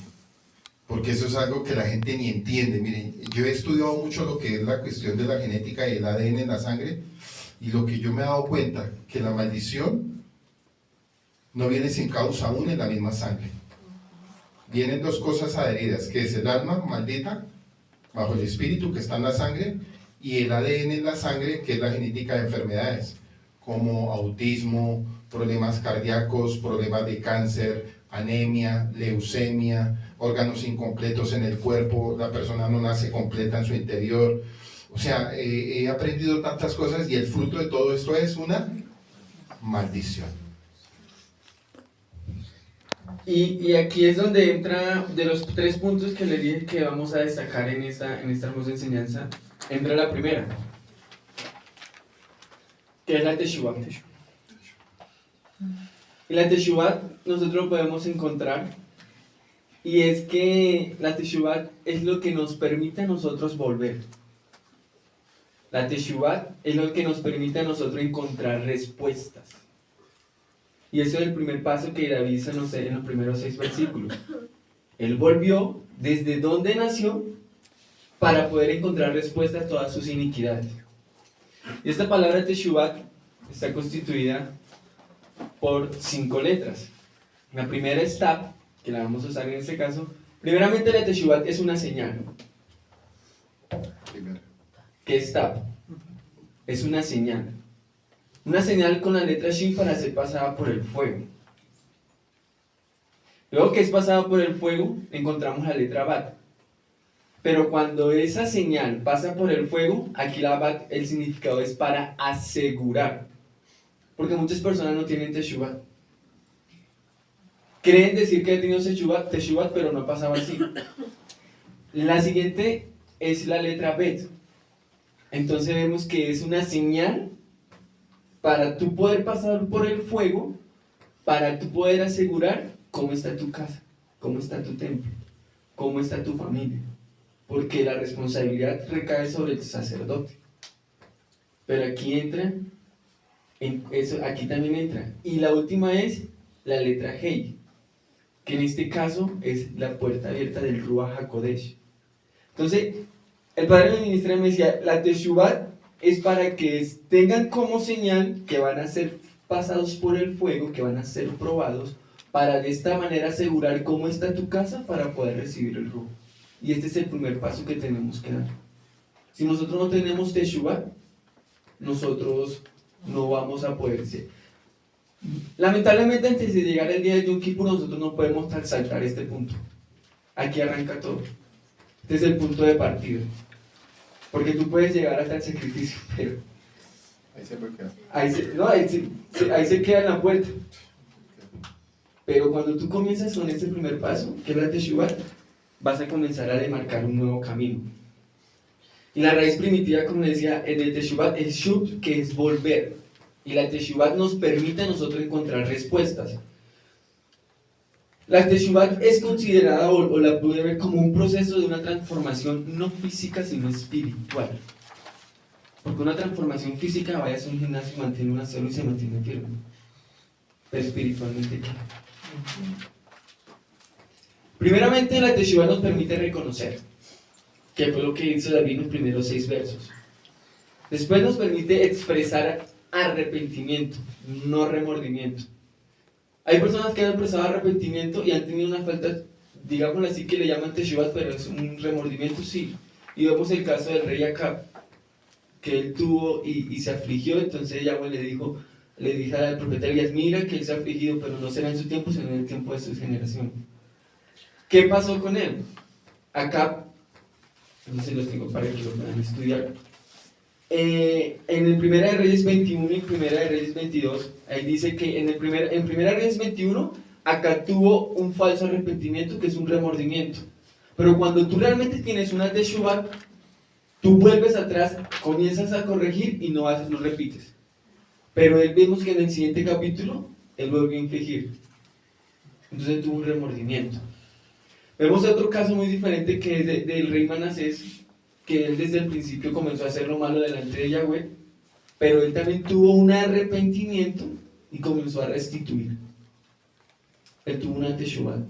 porque eso es algo que la gente ni entiende. Miren, yo he estudiado mucho lo que es la cuestión de la genética y el ADN en la sangre, y lo que yo me he dado cuenta, que la maldición no viene sin causa aún en la misma sangre. Vienen dos cosas adheridas, que es el alma maldita, bajo el espíritu que está en la sangre, y el ADN en la sangre, que es la genética de enfermedades, como autismo, problemas cardíacos, problemas de cáncer, anemia, leucemia, órganos incompletos en el cuerpo, la persona no nace completa en su interior. O sea, he aprendido tantas cosas, y el fruto de todo esto es una maldición. Y aquí es donde entra, de los 3 puntos que le dije que vamos a destacar en esta hermosa enseñanza, entra la primera, que es la Teshuvah. Y la Teshuvah nosotros podemos encontrar, y es que la Teshuvah es lo que nos permite a nosotros volver. La Teshuvah es lo que nos permite a nosotros encontrar respuestas. Y ese es el primer paso que David se nos da en los primeros 6 versículos. Él volvió desde donde nació para poder encontrar respuestas a todas sus iniquidades. Y esta palabra Teshuvah está constituida por 5 letras. La primera es Tab, que la vamos a usar en este caso. Primeramente, la Teshuvah es una señal. ¿Qué es Tab? Es una señal. Una señal con la letra Shin para ser pasada por el fuego. Luego que es pasada por el fuego, encontramos la letra Bat. Pero cuando esa señal pasa por el fuego, aquí la Bat, el significado es para asegurar. Porque muchas personas no tienen Teshuvah. Creen decir que he tenido Teshuvah, pero no pasaba así. La siguiente es la letra Bet. Entonces vemos que es una señal para tú poder pasar por el fuego, para tú poder asegurar cómo está tu casa, cómo está tu templo, cómo está tu familia. Porque la responsabilidad recae sobre el sacerdote. Pero aquí entra, aquí también entra. Y la última es la letra Hei, que en este caso es la puerta abierta del Ruach HaKodesh. Entonces, el padre del ministerio me decía, la Teshuvah es para que tengan como señal que van a ser pasados por el fuego, que van a ser probados, para de esta manera asegurar cómo está tu casa para poder recibir el Ruach. Y este es el primer paso que tenemos que dar. Si nosotros no tenemos Teshuvah, nosotros no vamos a poder ser. Lamentablemente, antes de llegar el día de Yom Kippur, nosotros no podemos saltar este punto. Aquí arranca todo. Este es el punto de partida. Porque tú puedes llegar hasta el sacrificio, pero Ahí se puede quedar. ahí se queda en la puerta. Pero cuando tú comienzas con este primer paso, que es la Teshuvah, vas a comenzar a demarcar un nuevo camino. Y la raíz primitiva, como decía, en el Teshuvah es Shub, que es volver. Y la Teshuvah nos permite a nosotros encontrar respuestas. La Teshuvah es considerada, o la pude ver como un proceso de una transformación no física, sino espiritual. Porque una transformación física, vayas a un gimnasio y mantiene una célula y se mantiene firme. Pero espiritualmente, ¿qué? Primeramente, la Teshuvah nos permite reconocer, que fue lo que hizo David en los primeros 6 versos. Después nos permite expresar arrepentimiento, no remordimiento. Hay personas que han expresado arrepentimiento y han tenido una falta, digámoslo así, que le llaman Teshuvah, pero es un remordimiento, sí. Y vemos el caso del rey Acab, que él tuvo y se afligió. Entonces Yahweh le dijo al profeta Elías, mira que él se ha afligido, pero no será en su tiempo, sino en el tiempo de su generación. ¿Qué pasó con él? Acab, no se los tengo para que lo puedan estudiar. En el Primera de Reyes 21 y Primera de Reyes 22, ahí dice que en Primera de Reyes 21, acá tuvo un falso arrepentimiento, que es un remordimiento. Pero cuando tú realmente tienes una Teshuvah, tú vuelves atrás, comienzas a corregir y no repites. Pero él vemos que en el siguiente capítulo, él volvió a infligir. Entonces tuvo un remordimiento. Vemos otro caso muy diferente que es del rey Manasés, que él desde el principio comenzó a hacer lo malo delante de Yahweh, pero él también tuvo un arrepentimiento y comenzó a restituir. Él tuvo una Teshuvah.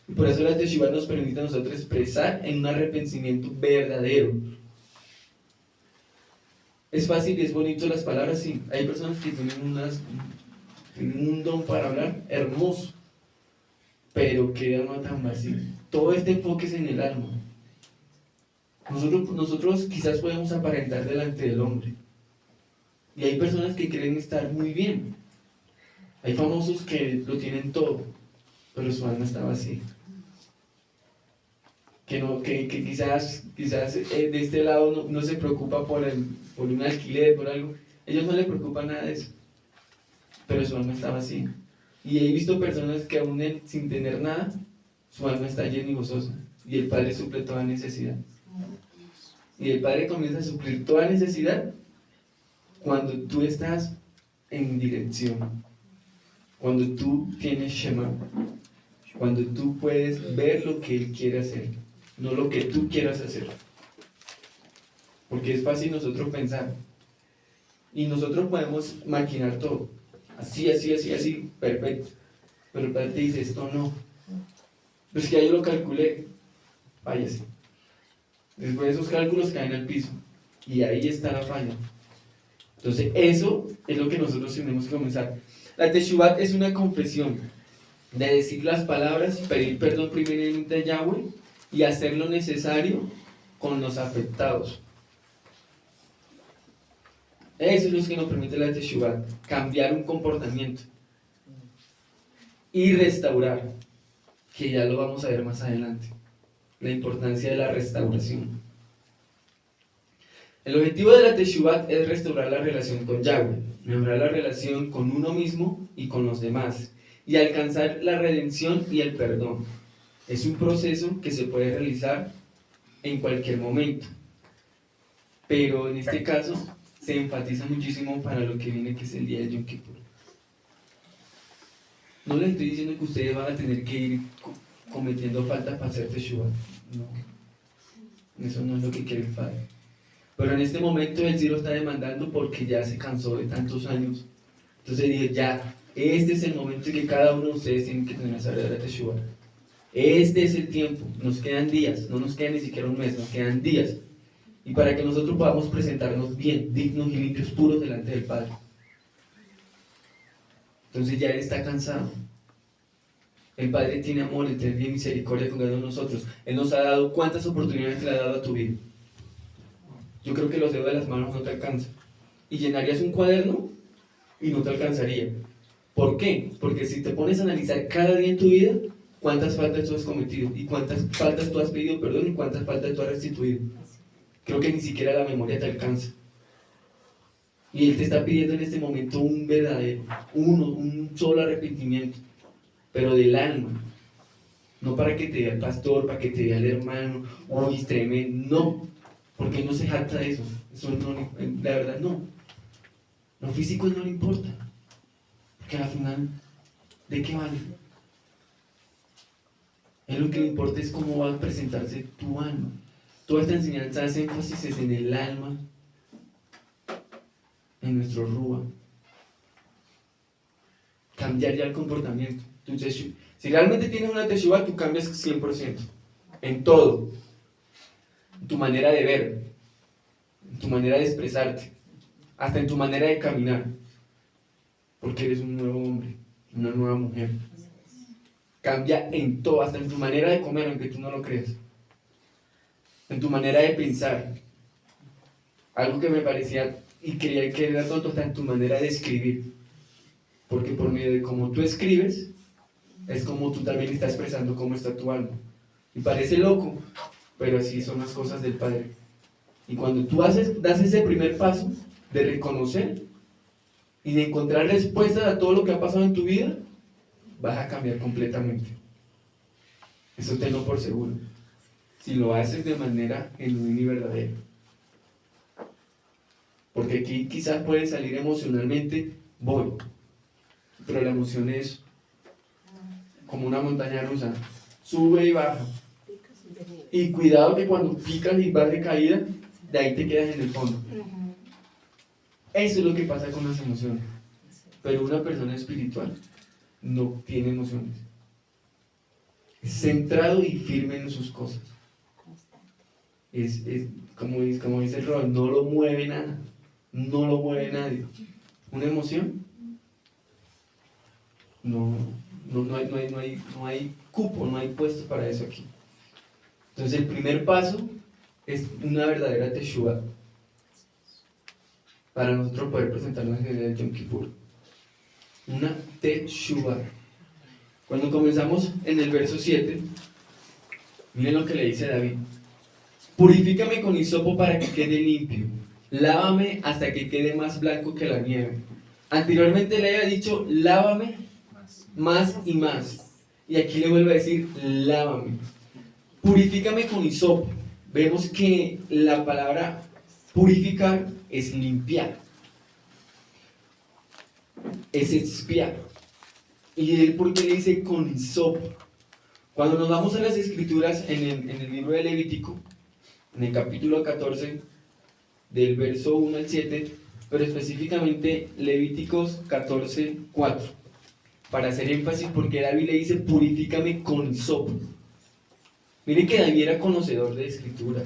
Y por eso la Teshuvah nos permite a nosotros expresar en un arrepentimiento verdadero. Es fácil y es bonito las palabras, sí. Hay personas que tienen un don para hablar hermoso, pero queda uno tan vacío. Todo este enfoque es en el alma. Nosotros quizás podemos aparentar delante del hombre. Y hay personas que creen estar muy bien. Hay famosos que lo tienen todo, pero su alma está vacía. Que quizás de este lado no se preocupa por un alquiler, por algo. Ellos no les preocupa nada de eso. Pero su alma está vacía. Y he visto personas que aún sin tener nada, su alma está llena y gozosa. Y el Padre suple toda necesidad. Y el Padre comienza a suplir toda necesidad cuando tú estás en dirección. Cuando tú tienes Shema. Cuando tú puedes ver lo que Él quiere hacer, no lo que tú quieras hacer. Porque es fácil nosotros pensar. Y nosotros podemos maquinar todo. Así, perfecto. Pero el Padre te dice, esto no. Pues que ya yo lo calculé, váyase. Después de esos cálculos caen al piso. Y ahí está la falla. Entonces eso es lo que nosotros tenemos que comenzar. La Teshuvah es una confesión de decir las palabras, pedir perdón primeramente a Yahweh y hacer lo necesario con los afectados. Eso es lo que nos permite la Teshuvah, cambiar un comportamiento y restaurar, que ya lo vamos a ver más adelante, la importancia de la restauración. El objetivo de la Teshuvah es restaurar la relación con Yahweh, mejorar la relación con uno mismo y con los demás, y alcanzar la redención y el perdón. Es un proceso que se puede realizar en cualquier momento, pero en este caso se enfatiza muchísimo para lo que viene, que es el día de Yom Kippur. No les estoy diciendo que ustedes van a tener que ir cometiendo faltas para hacer Teshuvah, no, eso no es lo que quiere el Padre. Pero en este momento Él sí lo está demandando porque ya se cansó de tantos años. Entonces dije, ya, este es el momento en que cada uno de ustedes tiene que tener esa verdadera Teshuvah. Este es el tiempo, nos quedan días, no nos queda ni siquiera un mes, nos quedan días. Y para que nosotros podamos presentarnos bien, dignos y limpios, puros delante del Padre. Entonces ya Él está cansado. El Padre tiene amor, Él tiene misericordia con cada uno de nosotros. Él nos ha dado, ¿cuántas oportunidades le ha dado a tu vida? Yo creo que los dedos de las manos no te alcanzan. Y llenarías un cuaderno y no te alcanzaría. ¿Por qué? Porque si te pones a analizar cada día en tu vida, cuántas faltas tú has cometido, y cuántas faltas tú has pedido perdón, y cuántas faltas tú has restituido. Creo que ni siquiera la memoria te alcanza. Y Él te está pidiendo en este momento un verdadero, un solo arrepentimiento, pero del alma. No para que te vea el pastor, para que te vea el hermano, uy, tremendo, no. Porque Él no se jacta de eso. Eso no, la verdad no. Lo físico no le importa. Porque al final, ¿de qué vale? A Él lo que le importa es cómo va a presentarse tu alma. Toda esta enseñanza hace énfasis en el alma, en nuestro rúa. Cambiar ya el comportamiento. Si realmente tienes una Teshuvah, tú cambias 100%. En todo. En tu manera de ver, en tu manera de expresarte, hasta en tu manera de caminar, porque eres un nuevo hombre, una nueva mujer. Cambia en todo, hasta en tu manera de comer, aunque tú no lo creas, en tu manera de pensar. Algo que me parecía y creía que era tonto, hasta en tu manera de escribir, porque por medio de cómo tú escribes es como tú también estás expresando cómo está tu alma. Y parece loco, pero así son las cosas del Padre. Y cuando tú das ese primer paso de reconocer y de encontrar respuestas a todo lo que ha pasado en tu vida, vas a cambiar completamente. Eso tenlo por seguro. Si lo haces de manera genuina y verdadera. Porque aquí quizás puede salir emocionalmente, voy. Pero la emoción es como una montaña rusa. Sube y baja. Y cuidado que cuando picas y vas de caída, de ahí te quedas en el fondo. Eso es lo que pasa con las emociones. Pero una persona espiritual no tiene emociones. Es centrado y firme en sus cosas. Es como dice el Robert, no lo mueve nada. No lo mueve nadie. ¿Una emoción? No hay cupo, no hay puesto para eso aquí. Entonces el primer paso es una verdadera Teshuvah para nosotros poder presentarnos en el Yom Kippur. Una Teshuvah. Cuando comenzamos en el verso 7, miren lo que le dice David: purifícame con hisopo para que quede limpio, lávame hasta que quede más blanco que la nieve. Anteriormente le había dicho lávame más y más, y aquí le vuelve a decir lávame. Purifícame con hisopo. Vemos que la palabra purificar es limpiar, es expiar. ¿Y él por qué le dice con hisopo? Cuando nos vamos a las escrituras en el libro de Levítico, en el capítulo 14, del verso 1 al 7, pero específicamente Levíticos 14, 4, para hacer énfasis, porque David le dice purifícame con hisopo. Miren que David era conocedor de escritura,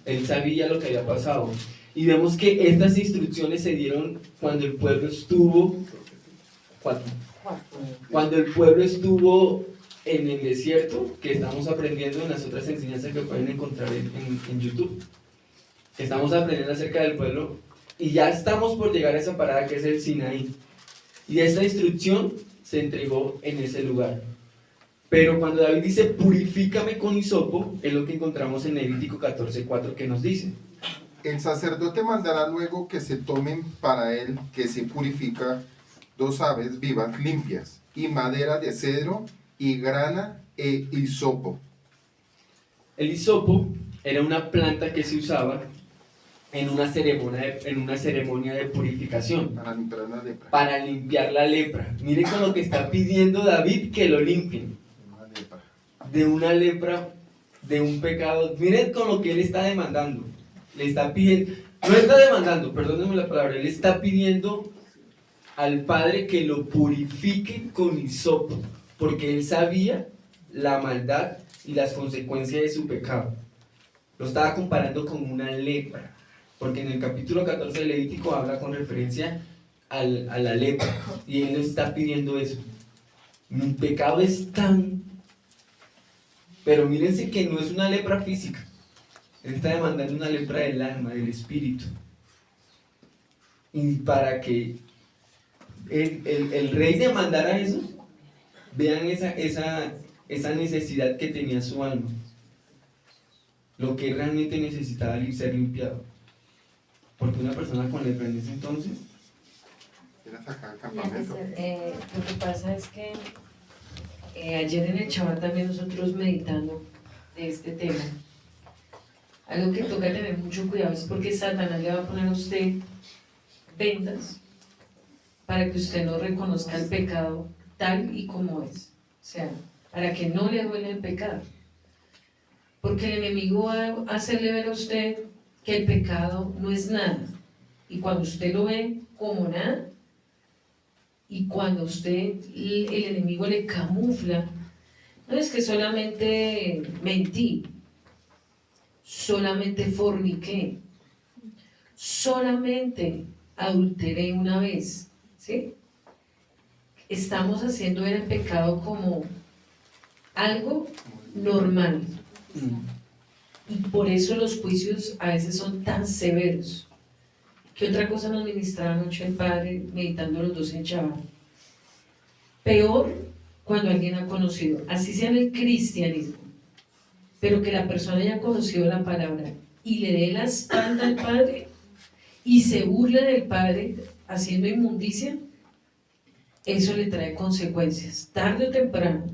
él sabía lo que había pasado, y vemos que estas instrucciones se dieron cuando el pueblo estuvo en el desierto, que estamos aprendiendo en las otras enseñanzas que pueden encontrar en YouTube. Estamos aprendiendo acerca del pueblo Y ya estamos por llegar a esa parada que es el Sinaí. Y esta instrucción se entregó en ese lugar. Pero cuando David dice, purifícame con hisopo, es lo que encontramos en Levítico 14:4 que nos dice. El sacerdote mandará luego que se tomen para él, que se purifica, 2 aves vivas limpias, y madera de cedro, y grana e hisopo. El hisopo era una planta que se usaba en una ceremonia de purificación. Para limpiar la lepra. Para limpiar la lepra. Miren con lo que está pidiendo David que lo limpien. Una lepra. De una lepra, de un pecado. Miren con lo que él está demandando. Le está pidiendo, no está demandando, perdónenme la palabra, él está pidiendo al Padre que lo purifique con hisopo, porque él sabía la maldad y las consecuencias de su pecado. Lo estaba comparando con una lepra, porque en el capítulo 14 de Levítico habla con referencia a la lepra, y él está pidiendo eso. Mi pecado es tan... Pero mírense que no es una lepra física. Él está demandando una lepra del alma, del espíritu. Y para que el rey demandara eso, vean esa necesidad que tenía su alma. Lo que realmente necesitaba ser limpiado. Porque una persona con lepra en ese entonces... Era sacar el campamento. Lo que pasa es que ayer en el Shabbat también nosotros meditando de este tema, algo que toca tener mucho cuidado es porque Satanás le va a poner a usted vendas para que usted no reconozca el pecado tal y como es. O sea, para que no le duele el pecado. Porque el enemigo va a hacerle ver a usted que el pecado no es nada. Y cuando usted lo ve como nada, y cuando usted, el enemigo le camufla, no es que solamente mentí, solamente forniqué, solamente adulteré una vez, ¿sí? Estamos haciendo ver el pecado como algo normal. Y por eso los juicios a veces son tan severos. ¿Qué otra cosa nos ministraba anoche el Padre meditando los 2 en Shabbat? Peor cuando alguien ha conocido, así sea en el cristianismo, pero que la persona haya conocido la palabra y le dé la espalda al Padre y se burle del Padre haciendo inmundicia, eso le trae consecuencias, tarde o temprano.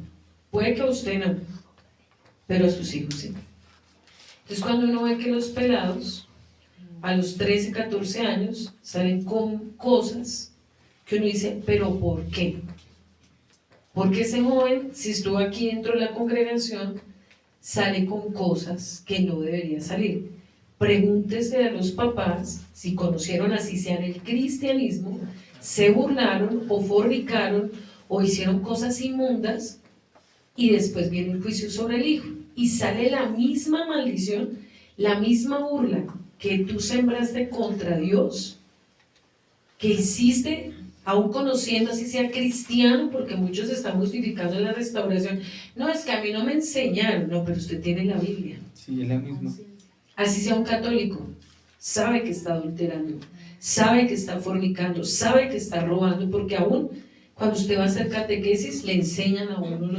Puede que a usted no, pero a sus hijos sí. Entonces cuando uno ve que los pelados a los 13, 14 años salen con cosas que uno dice, pero ¿por qué? Porque ese joven, si estuvo aquí dentro de la congregación, sale con cosas que no debería salir. Pregúntese a los papás si conocieron, así sea en el cristianismo, se burlaron o fornicaron o hicieron cosas inmundas, y después viene el juicio sobre el hijo y sale la misma maldición, la misma burla que tú sembraste contra Dios, que hiciste aún conociendo, así sea cristiano, porque muchos están justificando en la restauración. No, es que a mí no me enseñaron. No, pero usted tiene la Biblia. Sí, es la misma. Así sea un católico, sabe que está adulterando, sabe que está fornicando, sabe que está robando, porque aún cuando usted va a hacer catequesis le enseñan a uno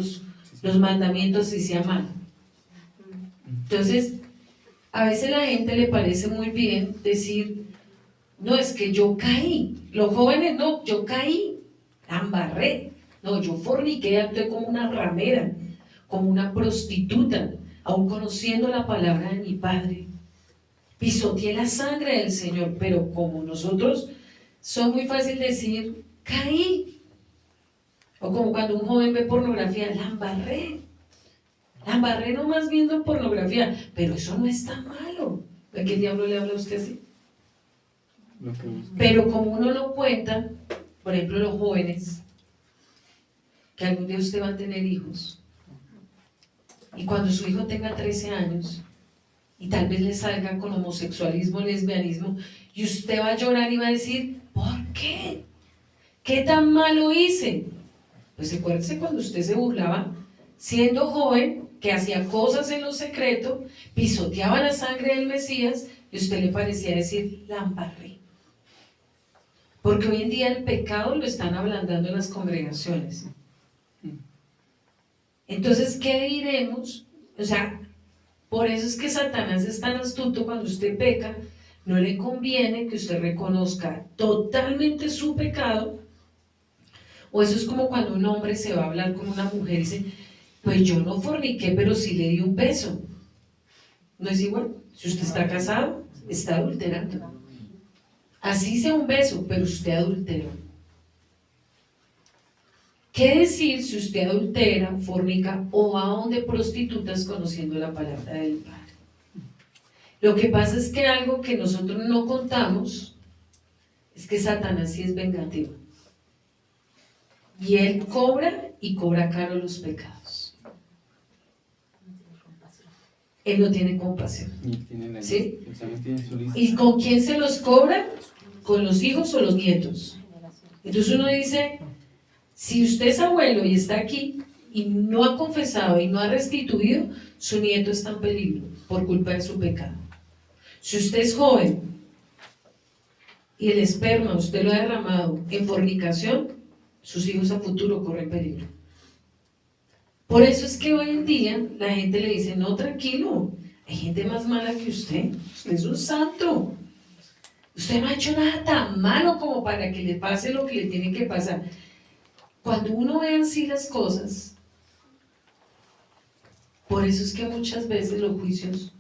los mandamientos y sea mal. Entonces, a veces a la gente le parece muy bien decir, no, es que yo caí. Los jóvenes, no, yo caí, la embarré. No, yo forniqué, actué como una ramera, como una prostituta, aún conociendo la palabra de mi Padre. Pisoteé la sangre del Señor, pero como nosotros, son muy fácil decir, caí. O como cuando un joven ve pornografía, la embarré. La embarré nomás viendo pornografía, pero eso no es tan malo. ¿De qué diablo le habla a usted así? Pero como uno lo cuenta, por ejemplo los jóvenes, que algún día usted va a tener hijos, y cuando su hijo tenga 13 años, y tal vez le salga con homosexualismo, lesbianismo, y usted va a llorar y va a decir, ¿por qué? ¿Qué tan malo hice? Pues acuérdese cuando usted se burlaba, siendo joven, que hacía cosas en lo secreto, pisoteaba la sangre del Mesías, y a usted le parecía decir, la embarré. Porque hoy en día el pecado lo están ablandando en las congregaciones. Entonces, ¿qué diremos? O sea, por eso es que Satanás es tan astuto. Cuando usted peca, no le conviene que usted reconozca totalmente su pecado. O eso es como cuando un hombre se va a hablar con una mujer y dice, pues yo no forniqué, pero sí le di un beso. ¿No es igual? Si usted está casado, está adulterando. Así sea un beso, pero usted adulteró. ¿Qué decir si usted adultera, fornica o va donde prostitutas conociendo la palabra del Padre? Lo que pasa es que algo que nosotros no contamos es que Satanás sí es vengativo. Y él cobra y cobra caro los pecados. Él no tiene compasión. ¿Sí? ¿Y con quién se los cobra? ¿Con los hijos o los nietos? Entonces uno dice, si usted es abuelo y está aquí y no ha confesado y no ha restituido, su nieto está en peligro por culpa de su pecado. Si usted es joven y el esperma usted lo ha derramado en fornicación, sus hijos a futuro corren peligro. Por eso es que hoy en día la gente le dice, no, tranquilo, hay gente más mala que usted es un santo. Usted no ha hecho nada tan malo como para que le pase lo que le tiene que pasar. Cuando uno ve así las cosas, por eso es que muchas veces los juicios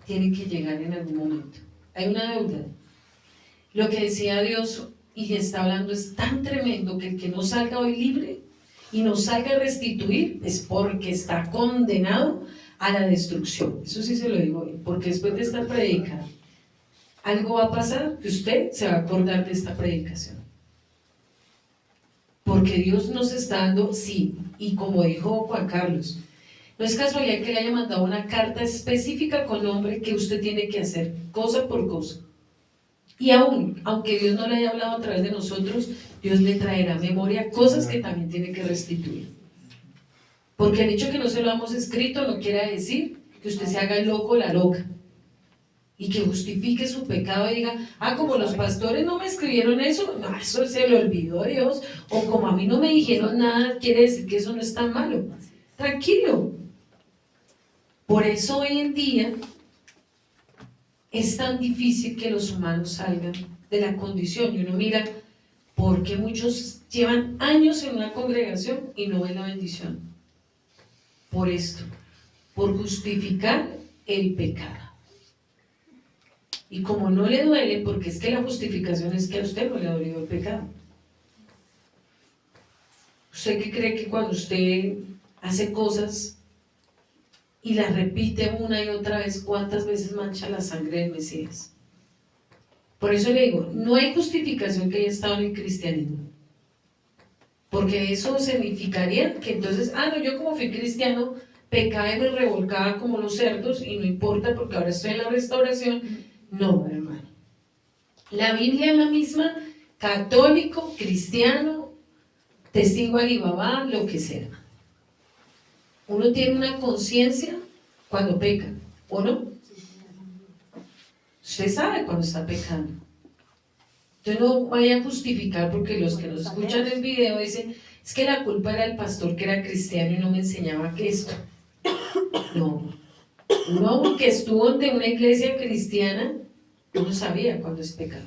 tienen que llegar en algún momento. Hay una deuda. Lo que decía Dios y está hablando es tan tremendo que el que no salga hoy libre y no salga a restituir es porque está condenado a la destrucción. Eso sí se lo digo hoy, porque después de esta predica algo va a pasar que usted se va a acordar de esta predicación. Porque Dios nos está dando, sí, y como dijo Juan Carlos, no es casualidad que le haya mandado una carta específica con nombre que usted tiene que hacer, cosa por cosa. Y aún, aunque Dios no le haya hablado a través de nosotros, Dios le traerá a memoria cosas que también tiene que restituir. Porque el hecho que no se lo hemos escrito no quiere decir que usted se haga el loco o la loca. Y que justifique su pecado y diga, como los pastores no me escribieron eso, no, eso se le olvidó a Dios. O como a mí no me dijeron nada, quiere decir que eso no es tan malo. Tranquilo. Por eso hoy en día es tan difícil que los humanos salgan de la condición. Y uno mira, porque muchos llevan años en una congregación y no ven la bendición. Por esto, por justificar el pecado. Y como no le duele, porque es que la justificación es que a usted no le ha dolido el pecado. ¿Usted qué cree que cuando usted hace cosas y las repite una y otra vez, cuántas veces mancha la sangre del Mesías? Por eso le digo, no hay justificación que haya estado en el cristianismo. Porque eso significaría que entonces, no, yo como fui cristiano, pecaba y me revolcaba como los cerdos y no importa porque ahora estoy en la restauración. No, hermano. La Biblia es la misma, católico, cristiano, testigo Alibaba, lo que sea. Uno tiene una conciencia cuando peca, ¿o no? Usted sabe cuando está pecando. Entonces no vaya a justificar porque los que nos escuchan el video dicen, es que la culpa era el pastor que era cristiano y no me enseñaba que esto. No. Uno que estuvo de una iglesia cristiana, uno sabía cuando es pecado.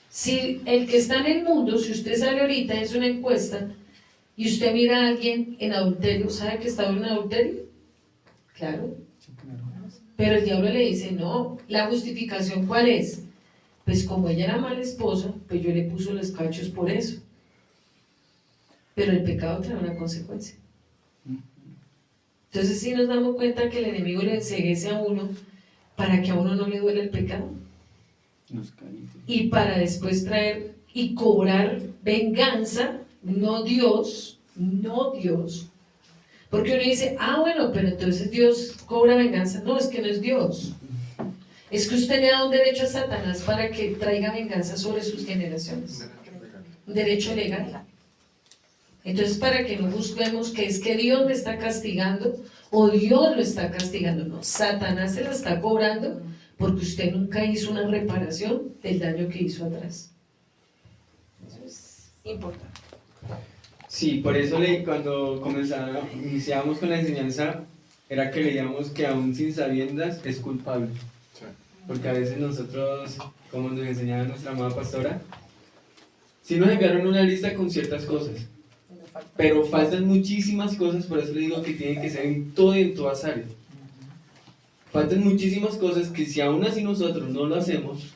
Si el que está en el mundo, si usted sale ahorita, es una encuesta, y usted mira a alguien en adulterio, ¿sabe que estaba en adulterio? Claro. Pero el diablo le dice, no, la justificación ¿cuál es? Pues como ella era mala esposa, pues yo le puso los cachos por eso. Pero el pecado trae una consecuencia. Entonces sí nos damos cuenta que el enemigo le enceguece a uno para que a uno no le duele el pecado. Y para después traer y cobrar venganza, no Dios. Porque uno dice, bueno, pero entonces Dios cobra venganza. No, es que no es Dios. Es que usted le da un derecho a Satanás para que traiga venganza sobre sus generaciones. Un derecho legal. Entonces, para que no busquemos que es que Dios me está castigando o Dios lo está castigando, no, Satanás se la está cobrando porque usted nunca hizo una reparación del daño que hizo atrás. Eso es importante. Sí, por eso cuando iniciábamos con la enseñanza, era que leíamos que aún sin sabiendas es culpable. Sí. Porque a veces nosotros, como nos enseñaba nuestra amada pastora, sí nos enviaron una lista con ciertas cosas, pero faltan muchísimas cosas, por eso le digo que tienen que ser en todo y en todas áreas. Faltan muchísimas cosas que si aún así nosotros no lo hacemos,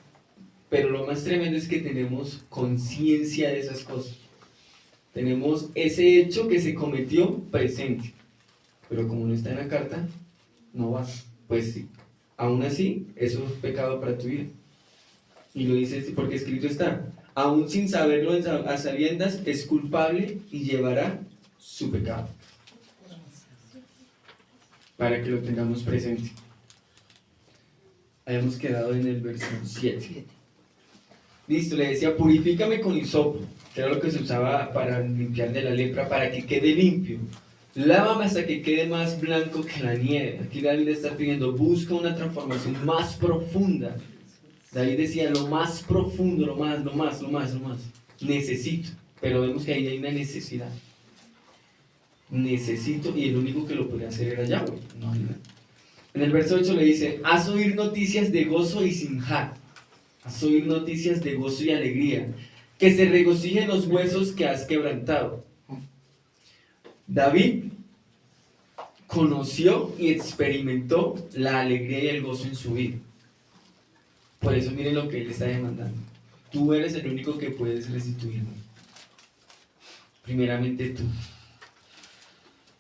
pero lo más tremendo es que tenemos conciencia de esas cosas. Tenemos ese hecho que se cometió presente, pero como no está en la carta, no va. Pues sí, aún así, eso es pecado para tu vida. Y lo dice porque escrito está, aún sin saberlo a sabiendas, es culpable y llevará su pecado. Para que lo tengamos presente. Habíamos quedado en el versículo 7. Listo, le decía, purifícame con hisopo, que era lo que se usaba para limpiar de la lepra, para que quede limpio. Lávame hasta que quede más blanco que la nieve. Aquí David está pidiendo, busca una transformación más profunda. David decía, lo más profundo, lo más. Necesito, pero vemos que ahí hay una necesidad. Necesito, y el único que lo podía hacer era Yahweh. No hay nada. En el verso 8 le dice, haz oír noticias de gozo y simjá. Haz oír noticias de gozo y alegría. Que se regocijen los huesos que has quebrantado. David conoció y experimentó la alegría y el gozo en su vida. Por eso miren lo que él está demandando. Tú eres el único que puedes restituirme. Primeramente tú.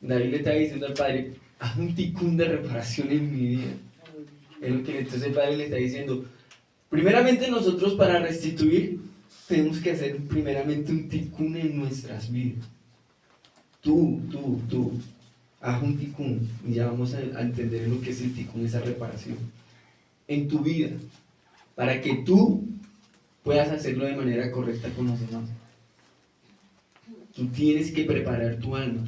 David le está diciendo al Padre, haz un ticún de reparación en mi vida. Entonces el Padre le está diciendo, primeramente nosotros para restituir tenemos que hacer primeramente un ticún en nuestras vidas. Tú, haz un ticún, y ya vamos a entender lo que es el ticún, esa reparación, en tu vida, para que tú puedas hacerlo de manera correcta con los demás. Tú tienes que preparar tu alma,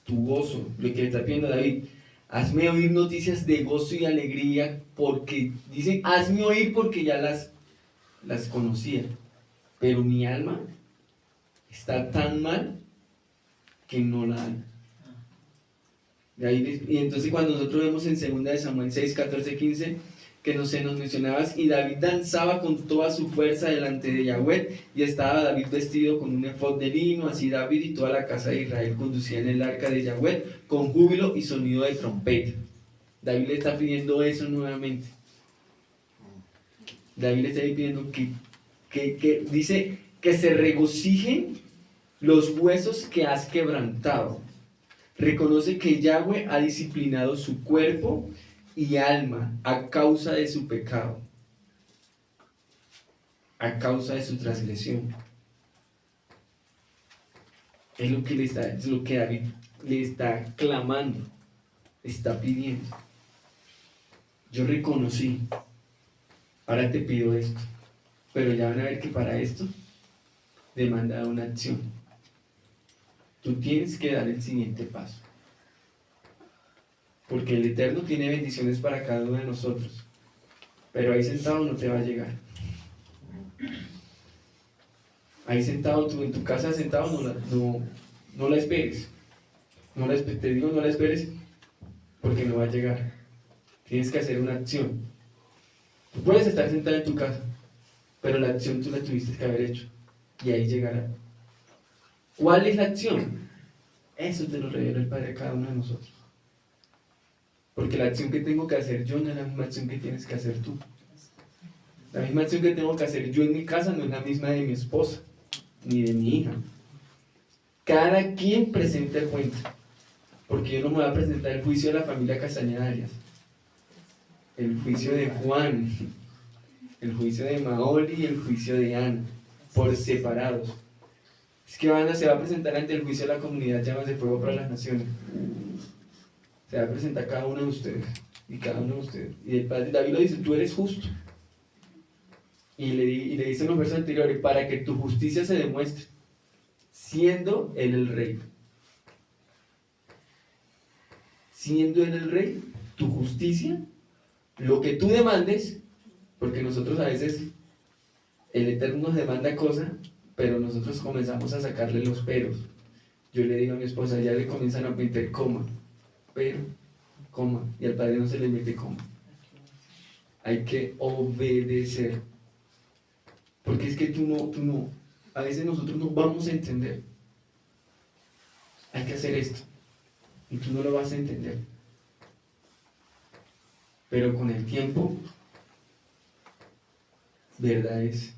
tu gozo, lo que le está pidiendo David. Hazme oír noticias de gozo y alegría, porque dicen, hazme oír porque ya las conocía, pero mi alma está tan mal que no la hay. Y entonces cuando nosotros vemos en 2 Samuel 6, 14, 15, que nos mencionabas, y David danzaba con toda su fuerza delante de Yahweh, y estaba David vestido con un efod de lino, así David y toda la casa de Israel conducían el arca de Yahweh con júbilo y sonido de trompeta. David le está pidiendo eso nuevamente. David le está pidiendo que dice que se regocijen los huesos que has quebrantado. Reconoce que Yahweh ha disciplinado su cuerpo y alma a causa de su pecado, a causa de su transgresión. Es lo que David le está clamando, está pidiendo. Yo reconocí, ahora te pido esto, pero ya van a ver que para esto demanda una acción. Tú tienes que dar el siguiente paso. Porque el Eterno tiene bendiciones para cada uno de nosotros. Pero ahí sentado no te va a llegar. Ahí sentado, tú en tu casa sentado, no la esperes. Te digo, no la esperes porque no va a llegar. Tienes que hacer una acción. Tú puedes estar sentado en tu casa, pero la acción tú la tuviste que haber hecho. Y ahí llegará. ¿Cuál es la acción? Eso te lo revela el Padre a cada uno de nosotros. Porque la acción que tengo que hacer yo no es la misma acción que tienes que hacer tú. La misma acción que tengo que hacer yo en mi casa no es la misma de mi esposa, ni de mi hija. Cada quien presenta el cuenta. Porque yo no me voy a presentar el juicio de la familia Castañeda Arias, el juicio de Juan, el juicio de Maoli y el juicio de Ana, por separados. Es que se va a presentar ante el juicio de la comunidad Llamas de Fuego para las Naciones. Se va a presentar cada uno de ustedes y cada uno de ustedes. Y el Padre David lo dice, tú eres justo. Y le dice en los versos anteriores, para que tu justicia se demuestre, siendo Él el Rey. Siendo Él el Rey, tu justicia, lo que tú demandes, porque nosotros a veces, el Eterno nos demanda cosas, pero nosotros comenzamos a sacarle los peros. Yo le digo a mi esposa, ya le comienzan a meter coma, pero, coma, y al padre no se le mete coma. Hay que obedecer. Porque es que tú no, a veces nosotros no vamos a entender. Hay que hacer esto, y tú no lo vas a entender. Pero con el tiempo, verdad es,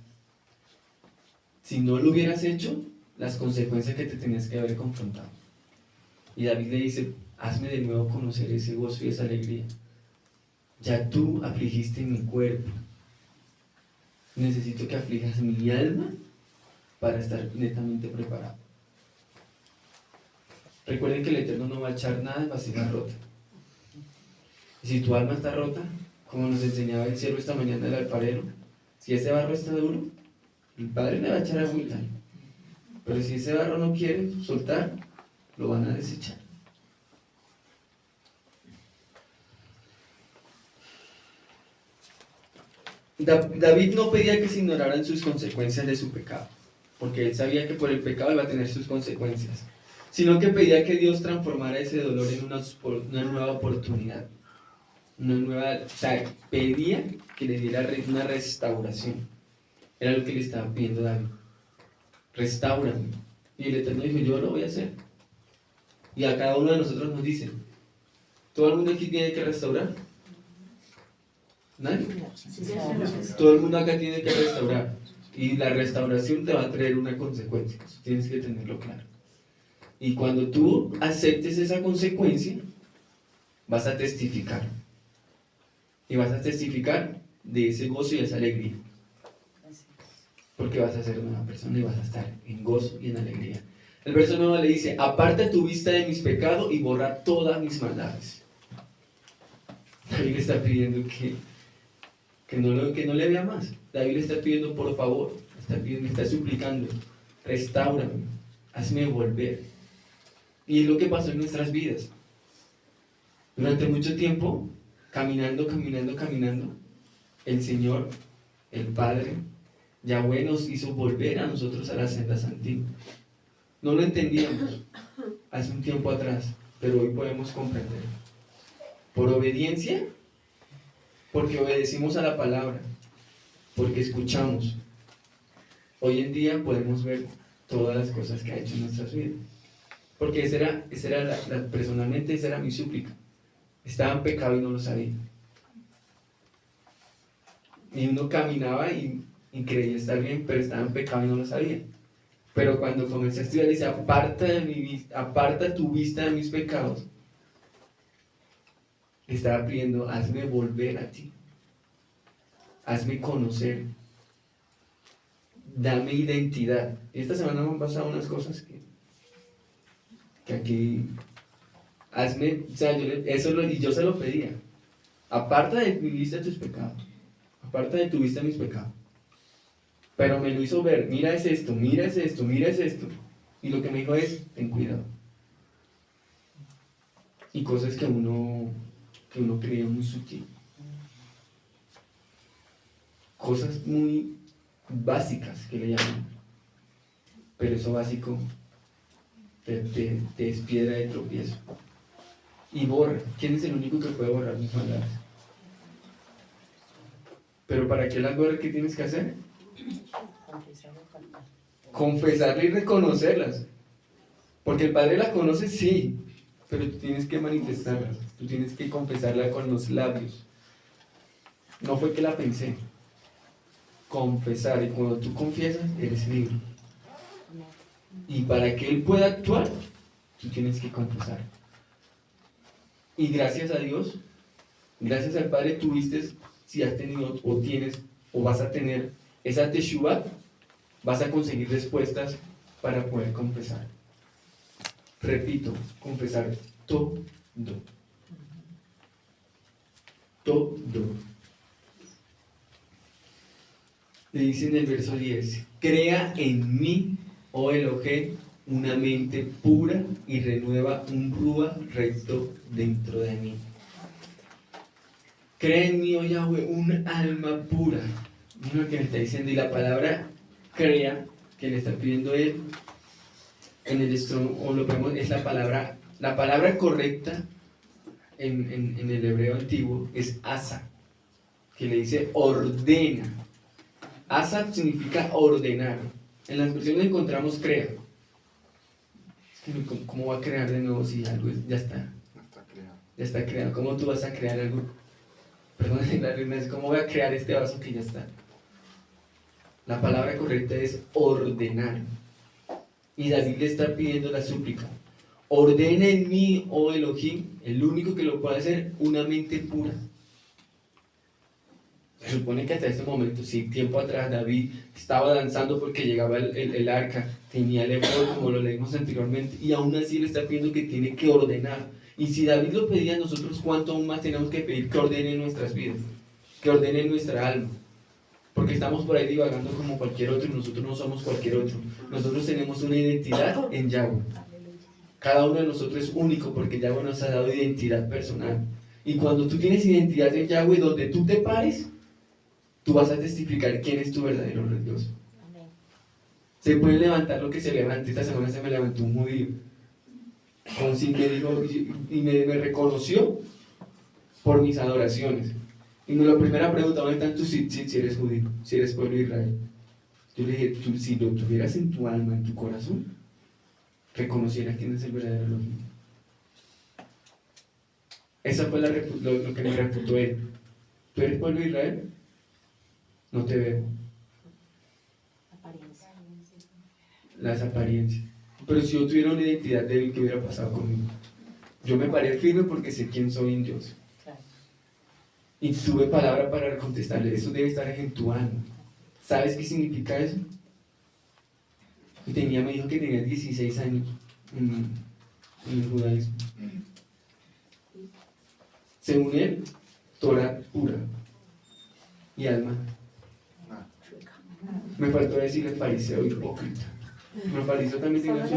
si no lo hubieras hecho, las consecuencias que te tenías que haber confrontado. Y David le dice, hazme de nuevo conocer ese gozo y esa alegría. Ya tú afligiste mi cuerpo. Necesito que aflijas mi alma para estar netamente preparado. Recuerden que el Eterno no va a echar nada en vasija rota. Y si tu alma está rota, como nos enseñaba el cielo esta mañana el alfarero, si ese barro está duro, el Padre le va a echar agüita. Pero si ese barro no quiere soltar, lo van a desechar. David no pedía que se ignoraran sus consecuencias de su pecado, porque él sabía que por el pecado iba a tener sus consecuencias, sino que pedía que Dios transformara ese dolor en una nueva oportunidad. O sea, pedía que le diera una restauración. Era lo que le estaba pidiendo David. Restáurame. Y el Eterno dijo, yo lo voy a hacer. Y a cada uno de nosotros nos dice, ¿todo el mundo aquí tiene que restaurar? ¿Nadie? Todo el mundo acá tiene que restaurar. Y la restauración te va a traer una consecuencia. Eso tienes que tenerlo claro. Y cuando tú aceptes esa consecuencia, vas a testificar. Y vas a testificar de ese gozo y esa alegría. Porque vas a ser una persona y vas a estar en gozo y en alegría. El verso 9 le dice, aparta tu vista de mis pecados y borra todas mis maldades. David le está pidiendo que no le vea más. David le está pidiendo por favor, le está suplicando, restáurame, hazme volver. Y es lo que pasó en nuestras vidas. Durante mucho tiempo, caminando, el Señor, el Padre, Yahweh nos hizo volver a nosotros a las sendas antiguas. No lo entendíamos hace un tiempo atrás, pero hoy podemos comprender. Por obediencia, porque obedecimos a la palabra, porque escuchamos. Hoy en día podemos ver todas las cosas que ha hecho en nuestras vidas. Porque personalmente esa era mi súplica. Estaba en pecado y no lo sabía. Y uno caminaba y creía estar bien, pero estaba en pecado y no lo sabía. Pero cuando comencé a estudiar, dice, aparta tu vista de mis pecados. Le estaba pidiendo, hazme volver a ti. Hazme conocer. Dame identidad. Y esta semana me han pasado unas cosas que aquí, hazme, o sea, yo se lo pedía. Aparta de mi vista tus pecados. Aparta de tu vista mis pecados. Pero me lo hizo ver, mira es esto. Y lo que me dijo es, ten cuidado. Y cosas que uno creía muy sutil. Cosas muy básicas que le llaman. Pero eso básico te es piedra de tropiezo. Y borra. ¿Quién es el único que puede borrar mis maldades? Pero para que las borre, ¿qué tienes que hacer? Confesarle y reconocerlas. Porque el Padre las conoce, sí, pero tú tienes que manifestarlas. Tú tienes que confesarla con los labios. No fue que la pensé. Confesar. Y cuando tú confiesas, eres libre. Y para que Él pueda actuar, tú tienes que confesar. Y gracias a Dios, gracias al Padre, tuviste, si has tenido o tienes o vas a tener esa teshuvah, vas a conseguir respuestas para poder confesar. Repito, confesar todo. Todo. Le dice en el verso 10, crea en mí, oh Elohim, una mente pura y renueva un rúa recto dentro de mí. Crea en mí, oh Yahweh, un alma pura. Mira lo que me está diciendo. Y la palabra crea que le está pidiendo él en el Strong, o lo vemos, es la palabra correcta en el hebreo antiguo es asa, que le dice ordena. Asa significa ordenar. En las versiones encontramos crea. ¿Cómo va a crear de nuevo si algo ya está? Ya está creado. ¿Cómo tú vas a crear algo? Perdón, ¿cómo voy a crear este vaso que ya está? La palabra correcta es ordenar. Y David le está pidiendo la súplica. Ordena en mí, oh Elohim, el único que lo puede hacer, una mente pura. Se supone que hasta este momento, si tiempo atrás David estaba danzando porque llegaba el arca, tenía el efod como lo leímos anteriormente, y aún así le está pidiendo que tiene que ordenar. Y si David lo pedía, nosotros cuánto aún más tenemos que pedir que ordene nuestras vidas, que ordene nuestra alma. Porque estamos por ahí divagando como cualquier otro y nosotros no somos cualquier otro. Nosotros tenemos una identidad en Yahweh. Cada uno de nosotros es único porque Yahweh nos ha dado identidad personal. Y cuando tú tienes identidad en Yahweh, donde tú te pares, tú vas a testificar quién es tu verdadero Dios. Se puede levantar lo que se levante. Esta semana se me levantó un judío. Con sí me dijo, y me reconoció por mis adoraciones. Y la primera pregunta, ¿dónde están tus si eres judío? Si eres pueblo de Israel. Yo le dije, si lo tuvieras en tu alma, en tu corazón, reconocieras quién es el verdadero Elohim. Esa fue lo que me refutó él. ¿Tú eres pueblo de Israel? No te veo. Las apariencias. Pero si yo tuviera una identidad débil, ¿qué hubiera pasado conmigo? Yo me paré firme porque sé quién soy en Dios. Y tuve palabra para contestarle. Eso debe estar en tu alma. ¿Sabes qué significa eso? Me dijo que tenía 16 años en el judaísmo. Según él, Torah pura y alma. Me faltó decirle fariseo hipócrita. Me fariseo también tenía su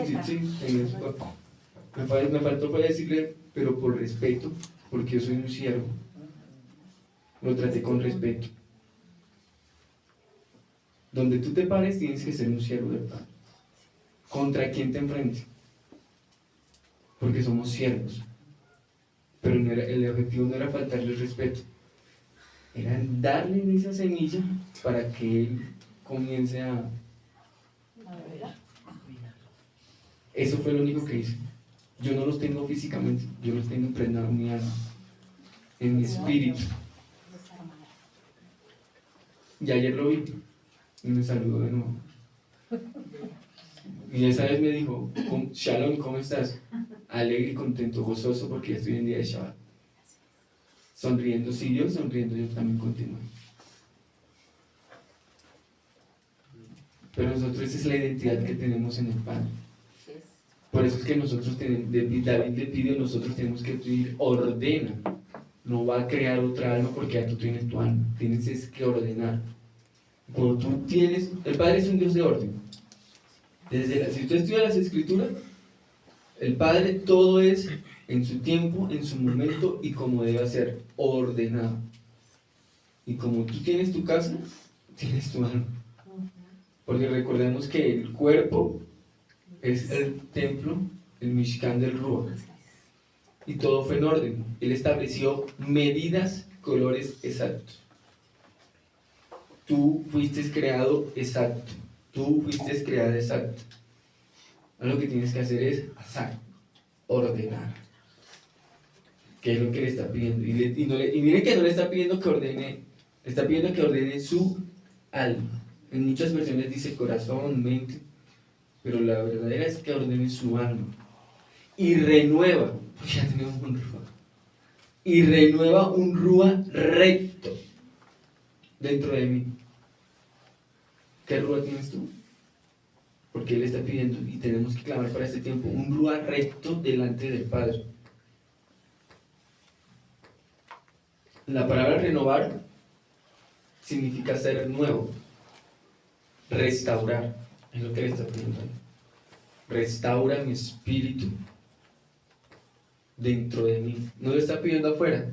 me faltó fue decirle, pero por respeto, porque yo soy un siervo. Lo traté con respeto. Donde tú te pares tienes que ser un siervo del Padre. ¿Contra quién te enfrentes? Porque somos siervos. Pero el objetivo no era faltarle el respeto. Era darle esa semilla para que él comience a... Eso fue lo único que hice. Yo no los tengo físicamente, yo los tengo impregnados en mi alma, en mi espíritu. Y ayer lo vi y me saludó de nuevo. Y esa vez me dijo, Shalom, ¿cómo estás? Alegre y contento, gozoso porque ya estoy en día de Shabbat. Sonriendo, siguió sonriendo, yo también continué. Pero nosotros esa es la identidad que tenemos en el Padre. Por eso es que nosotros David le pide, nosotros tenemos que pedir, ordena. No va a crear otra alma porque ya tú tienes tu alma. Tienes que ordenar. Cuando tú tienes, el Padre es un Dios de orden. Si tú estudias las Escrituras, el Padre todo es en su tiempo, en su momento y como debe ser, ordenado. Y como tú tienes tu casa, tienes tu alma. Porque recordemos que el cuerpo es el templo, el Mishkan del Ruach. Y todo fue en orden. Él estableció medidas, colores exactos. Tú fuiste creado exacto. Tú fuiste creado exacto. Ahora lo que tienes que hacer es ordenar. ¿Qué es lo que le está pidiendo? Y miren que no le está pidiendo que ordene, le está pidiendo que ordene su alma. En muchas versiones dice corazón, mente, pero la verdadera es que ordene su alma. Y renueva, porque ya tenemos un Rúa. Y renueva un Rúa recto dentro de mí. ¿Qué Rúa tienes tú? Porque Él está pidiendo, y tenemos que clamar para este tiempo, un Rúa recto delante del Padre. La palabra renovar significa ser nuevo, restaurar, es lo que le está pidiendo. Restaura mi espíritu dentro de mí. No lo está pidiendo afuera,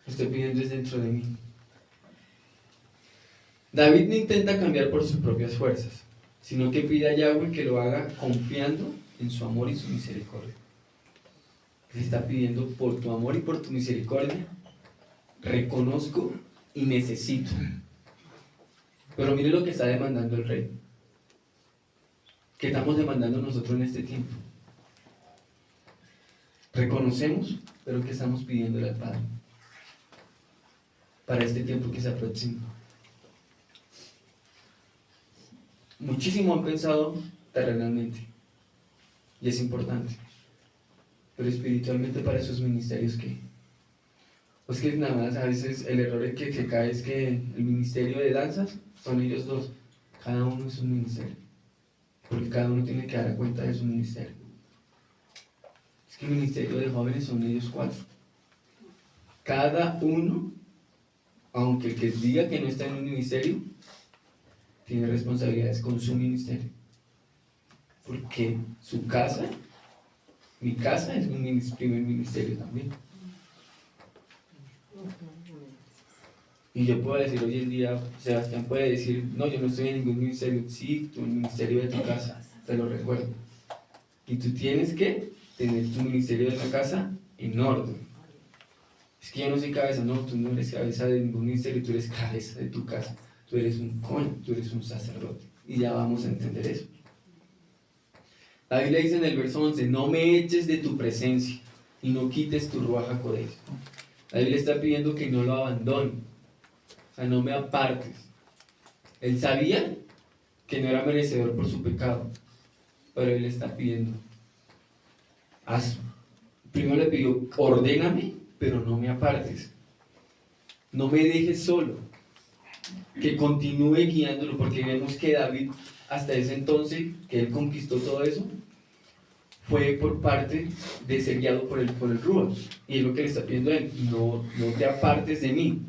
lo está pidiendo es dentro de mí. David no intenta cambiar por sus propias fuerzas. sino que pide a Yahweh que lo haga confiando en su amor y su misericordia. Se está pidiendo: por tu amor y por tu misericordia, reconozco y necesito. Pero mire lo que está demandando el rey. ¿Qué estamos demandando nosotros en este tiempo? Reconocemos, pero ¿qué estamos pidiéndole al Padre para este tiempo que se aproxima? Muchísimo han pensado terrenalmente, y es importante, pero espiritualmente para esos ministerios, ¿qué? Pues que nada más a veces el error en que se cae es que el ministerio de danzas son ellos dos, cada uno es un ministerio, porque cada uno tiene que dar cuenta de su ministerio. Es que el ministerio de jóvenes son ellos 4, cada uno, aunque el que diga que no está en un ministerio, tiene responsabilidades con su ministerio, porque su casa, mi casa, es un primer ministerio también. Y yo puedo decir hoy en día, Sebastián puede decir: no, yo no estoy en ningún ministerio. Sí, tú en el ministerio de tu casa, te lo recuerdo. Y tú tienes que tener tu ministerio de la casa en orden. Es que yo no soy cabeza. No, tú no eres cabeza de ningún ministerio, tú eres cabeza de tu casa. Tú eres un cohen, tú eres un sacerdote. Y ya vamos a entender eso. La Biblia dice en el verso 11: no me eches de tu presencia y no quites tu ruaj HaKodesh. La Biblia está pidiendo que no lo abandone, o sea, no me apartes. Él sabía que no era merecedor por su pecado, pero él está pidiendo: hazlo. Primero le pidió: ordéname, pero no me apartes. No me dejes solo. Que continúe guiándolo, porque vemos que David, hasta ese entonces, que él conquistó todo eso, fue por parte de ser guiado por el Ruach. Y es lo que le está pidiendo a él: no te apartes de mí.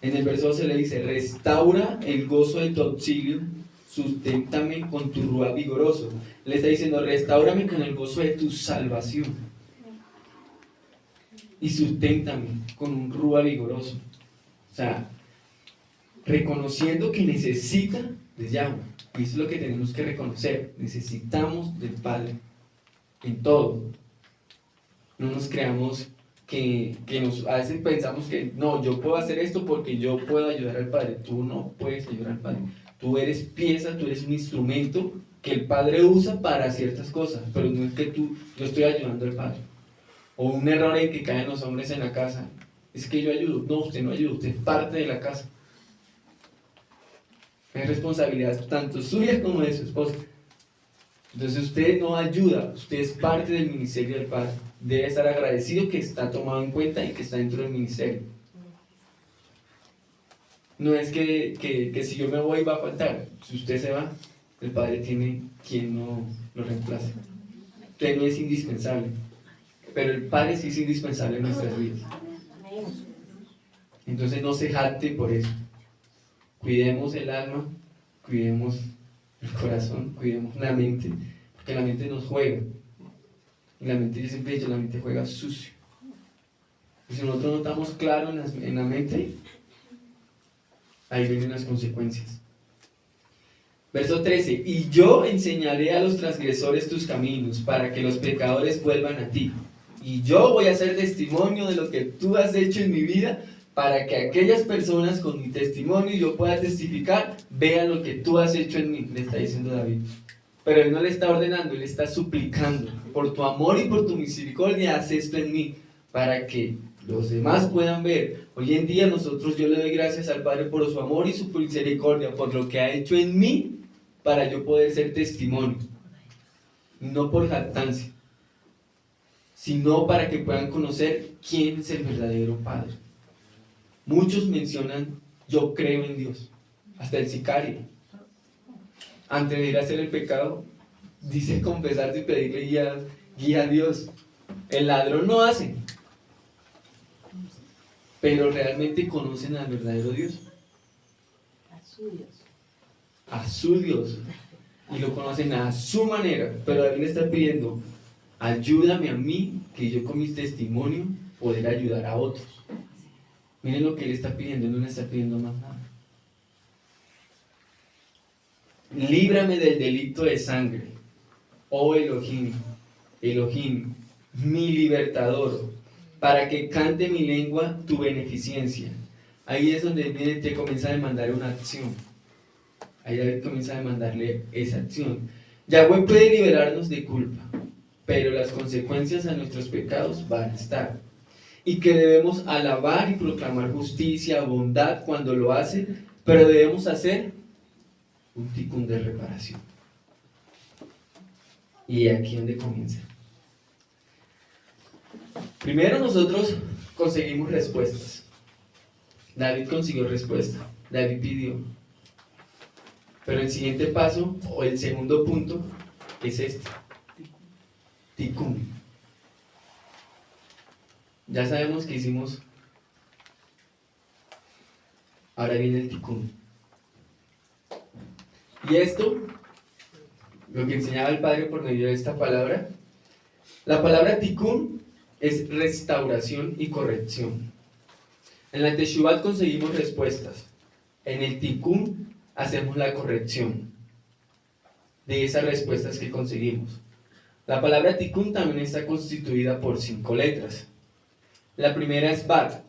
En el verso 12 le dice: restaura el gozo de tu auxilio, susténtame con tu Ruach vigoroso. Le está diciendo: restáurame con el gozo de tu salvación y susténtame con un Ruach vigoroso. O sea, reconociendo que necesita de Yahweh. Y eso es lo que tenemos que reconocer: necesitamos del Padre en todo. No nos creamos que a veces pensamos que no, yo puedo hacer esto porque yo puedo ayudar al Padre. Tú no puedes ayudar al Padre. Tú eres pieza, tú eres un instrumento que el Padre usa para ciertas cosas, pero no es que yo estoy ayudando al Padre. O un error en que caen los hombres en la casa: es que yo ayudo. No, usted no ayuda, usted es parte de la casa. Es responsabilidad tanto suya como de su esposa. Entonces usted no ayuda, usted es parte del ministerio del Padre. Debe estar agradecido que está tomado en cuenta y que está dentro del ministerio. No es que si yo me voy va a faltar. Si usted se va, el Padre tiene quien no lo reemplace. Usted no es indispensable, pero el Padre sí es indispensable en nuestras vidas. Entonces no se jacte por eso. Cuidemos el alma, cuidemos el corazón, cuidemos la mente, porque la mente nos juega. Y la mente, yo siempre he dicho, la mente juega sucio. Y si nosotros no estamos claros en la mente, ahí vienen las consecuencias. Verso 13: y yo enseñaré a los transgresores tus caminos, para que los pecadores vuelvan a ti. Y yo voy a hacer testimonio de lo que tú has hecho en mi vida, para que aquellas personas con mi testimonio yo pueda testificar, vean lo que tú has hecho en mí, le está diciendo David. Pero él no le está ordenando, él está suplicando: por tu amor y por tu misericordia, haz esto en mí, para que los demás puedan ver. Hoy en día yo le doy gracias al Padre por su amor y su misericordia, por lo que ha hecho en mí, para yo poder ser testimonio. No por jactancia, sino para que puedan conocer quién es el verdadero Padre. Muchos mencionan: yo creo en Dios. Hasta el sicario, antes de ir a hacer el pecado, dice confesarse y pedirle guía a Dios. El ladrón no hace, pero realmente conocen al verdadero Dios. A su Dios. Y lo conocen a su manera. Pero David le está pidiendo: ayúdame a mí, que yo con mi testimonio poder ayudar a otros. Miren lo que él está pidiendo, no le está pidiendo más nada. líbrame del delito de sangre, oh Elohim, Elohim, mi libertador, para que cante mi lengua tu beneficencia. Ahí es donde viene, te comienza a demandar una acción. Ahí David comienza a demandarle esa acción. Yahweh puede liberarnos de culpa, pero las consecuencias a nuestros pecados van a estar. Y que debemos alabar y proclamar justicia, bondad cuando lo hace, pero debemos hacer un tikkun de reparación. Y aquí donde comienza. Primero nosotros conseguimos respuestas. David consiguió respuesta. David pidió. Pero el siguiente paso, o el segundo punto, es este. Tikkun. Ya sabemos que hicimos. Ahora viene el tikkun. Y esto, lo que enseñaba el Padre por medio de esta palabra, la palabra tikkun es restauración y corrección. En la Teshuvah conseguimos respuestas. En el tikkun hacemos la corrección de esas respuestas que conseguimos. La palabra tikkun también está constituida por 5 letras. La primera es bat.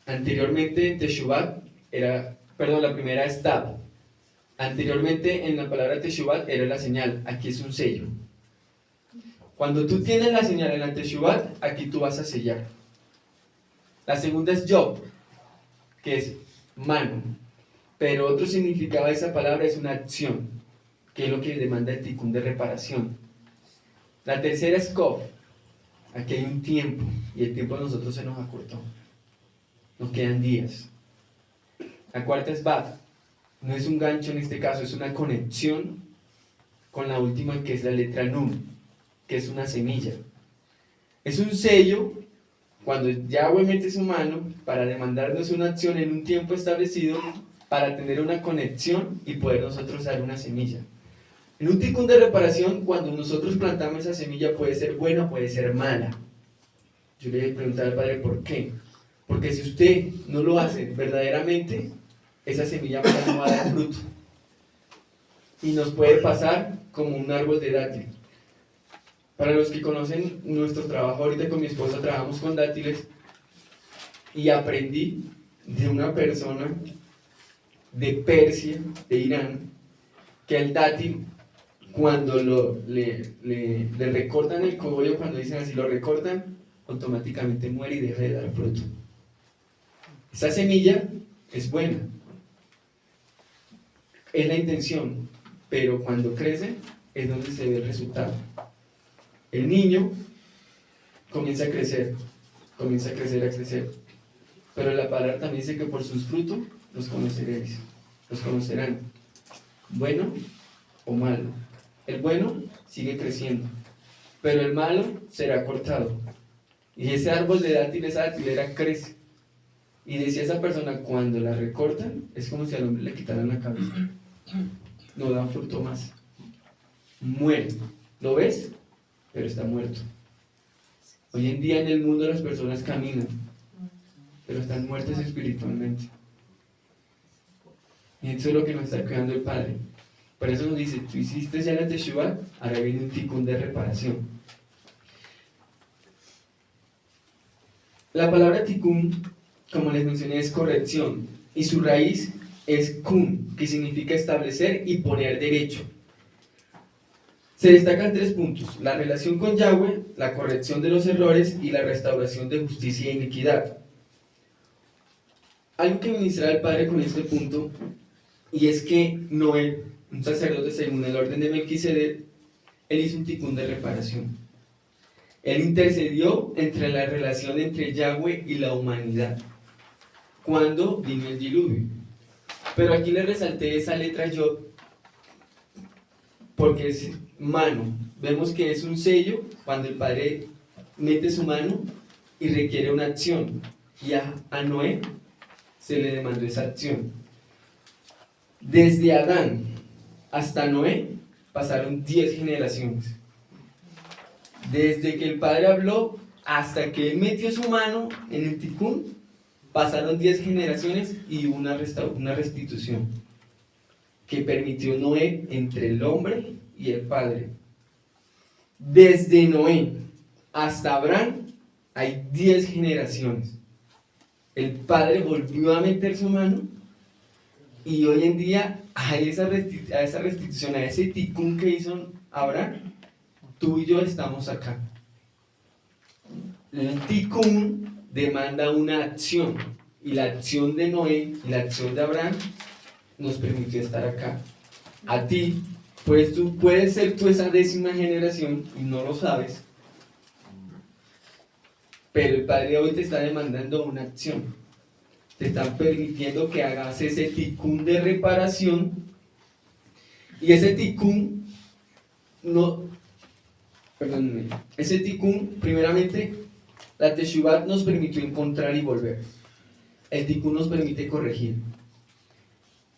Anteriormente en Teshuvah la primera es tab. Anteriormente en la palabra Teshuvah era la señal. Aquí es un sello. Cuando tú tienes la señal en la Teshuvah, aquí tú vas a sellar. La segunda es yob, que es mano. Pero otro significado de esa palabra es una acción, que es lo que demanda el tikkun de reparación. La tercera es kof. Aquí hay un tiempo, y el tiempo a nosotros se nos acortó. Nos quedan días. La cuarta es bat. No es un gancho en este caso, es una conexión con la última, que es la letra nun, que es una semilla. Es un sello cuando Yahweh mete su mano para demandarnos una acción en un tiempo establecido, para tener una conexión y poder nosotros dar una semilla. En un tikkun de reparación, cuando nosotros plantamos esa semilla, puede ser buena o puede ser mala. Yo le preguntaba al Padre por qué. Porque si usted no lo hace verdaderamente, esa semilla no va a dar fruto. Y nos puede pasar como un árbol de dátil. Para los que conocen nuestro trabajo, ahorita con mi esposa trabajamos con dátiles, y aprendí de una persona de Persia, de Irán, que el dátil, cuando le recortan el cogollo, cuando dicen así, lo recortan, automáticamente muere y deja de dar fruto. Esa semilla es buena, es la intención, pero cuando crece es donde se ve el resultado. El niño comienza a crecer, a crecer, pero la palabra también dice que por sus frutos los conoceréis, los conocerán, bueno o malo. El bueno sigue creciendo, pero el malo será cortado. Y ese árbol de dátil, esa dátilera crece. Y decía esa persona, cuando la recortan, es como si al hombre le quitaran la cabeza. No da fruto más. Muere. ¿Lo ves? Pero está muerto. Hoy en día en el mundo las personas caminan, pero están muertas espiritualmente. Y eso es lo que nos está cuidando el Padre. Por eso nos dice, tú hiciste ya la Teshuvah, ahora viene un tikkun de reparación. La palabra tikkun, como les mencioné, es corrección, y su raíz es kun, que significa establecer y poner derecho. Se destacan 3 puntos: la relación con Yahweh, la corrección de los errores y la restauración de justicia e iniquidad. Algo que ministraba el Padre con este punto, y es que Noé, un sacerdote según el orden de Melquisedec, él hizo un tikkun de reparación. Él intercedió entre la relación entre Yahweh y la humanidad, cuando vino el diluvio. Pero aquí le resalté esa letra Yod, porque es mano. Vemos que es un sello cuando el Padre mete su mano y requiere una acción. Y a Noé se le demandó esa acción. Desde Adán hasta Noé pasaron 10 generaciones. Desde que el Padre habló hasta que él metió su mano en el tikkun, pasaron 10 generaciones y una restitución. que permitió Noé entre el hombre y el Padre. Desde Noé hasta Abraham hay 10 generaciones. El Padre volvió a meter su mano y hoy en día a esa restitución, a ese ticún que hizo Abraham, tú y yo estamos acá. El ticún demanda una acción y la acción de Noé y la acción de Abraham nos permitió estar acá. A ti, pues tú puedes ser tú esa 10ª generación y no lo sabes, pero el Padre hoy te está demandando una acción. Te está permitiendo que hagas ese ticún de reparación, y ese ticún ese ticún, primeramente, la Teshuvah nos permitió encontrar y volver. El ticún nos permite corregir,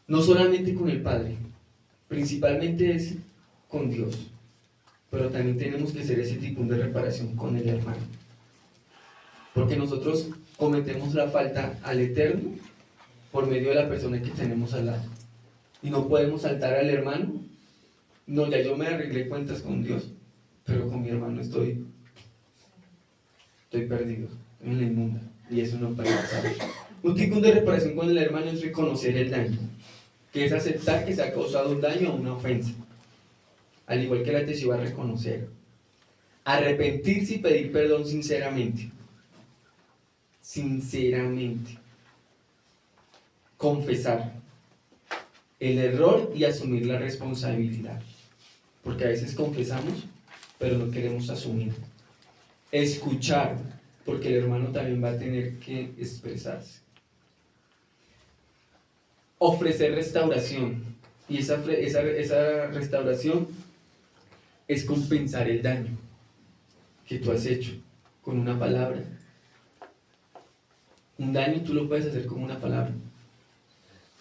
no solamente con el Padre, principalmente es con Dios, pero también tenemos que hacer ese ticún de reparación con el hermano, porque nosotros cometemos la falta al Eterno por medio de la persona que tenemos al lado, y no podemos saltar al hermano. No, ya yo me arreglé cuentas con Dios, pero con mi hermano estoy perdido, estoy en la inmunda, y eso no puede pasar. Un ticún de reparación con el hermano es reconocer el daño, que es aceptar que se ha causado un daño o una ofensa, al igual que la Teshuvah, reconocer, arrepentirse y pedir perdón sinceramente, confesar el error y asumir la responsabilidad, porque a veces confesamos pero no queremos asumir. Escuchar, porque el hermano también va a tener que expresarse. Ofrecer restauración, y esa restauración es compensar el daño que tú has hecho con una palabra. Un daño tú lo puedes hacer con una palabra.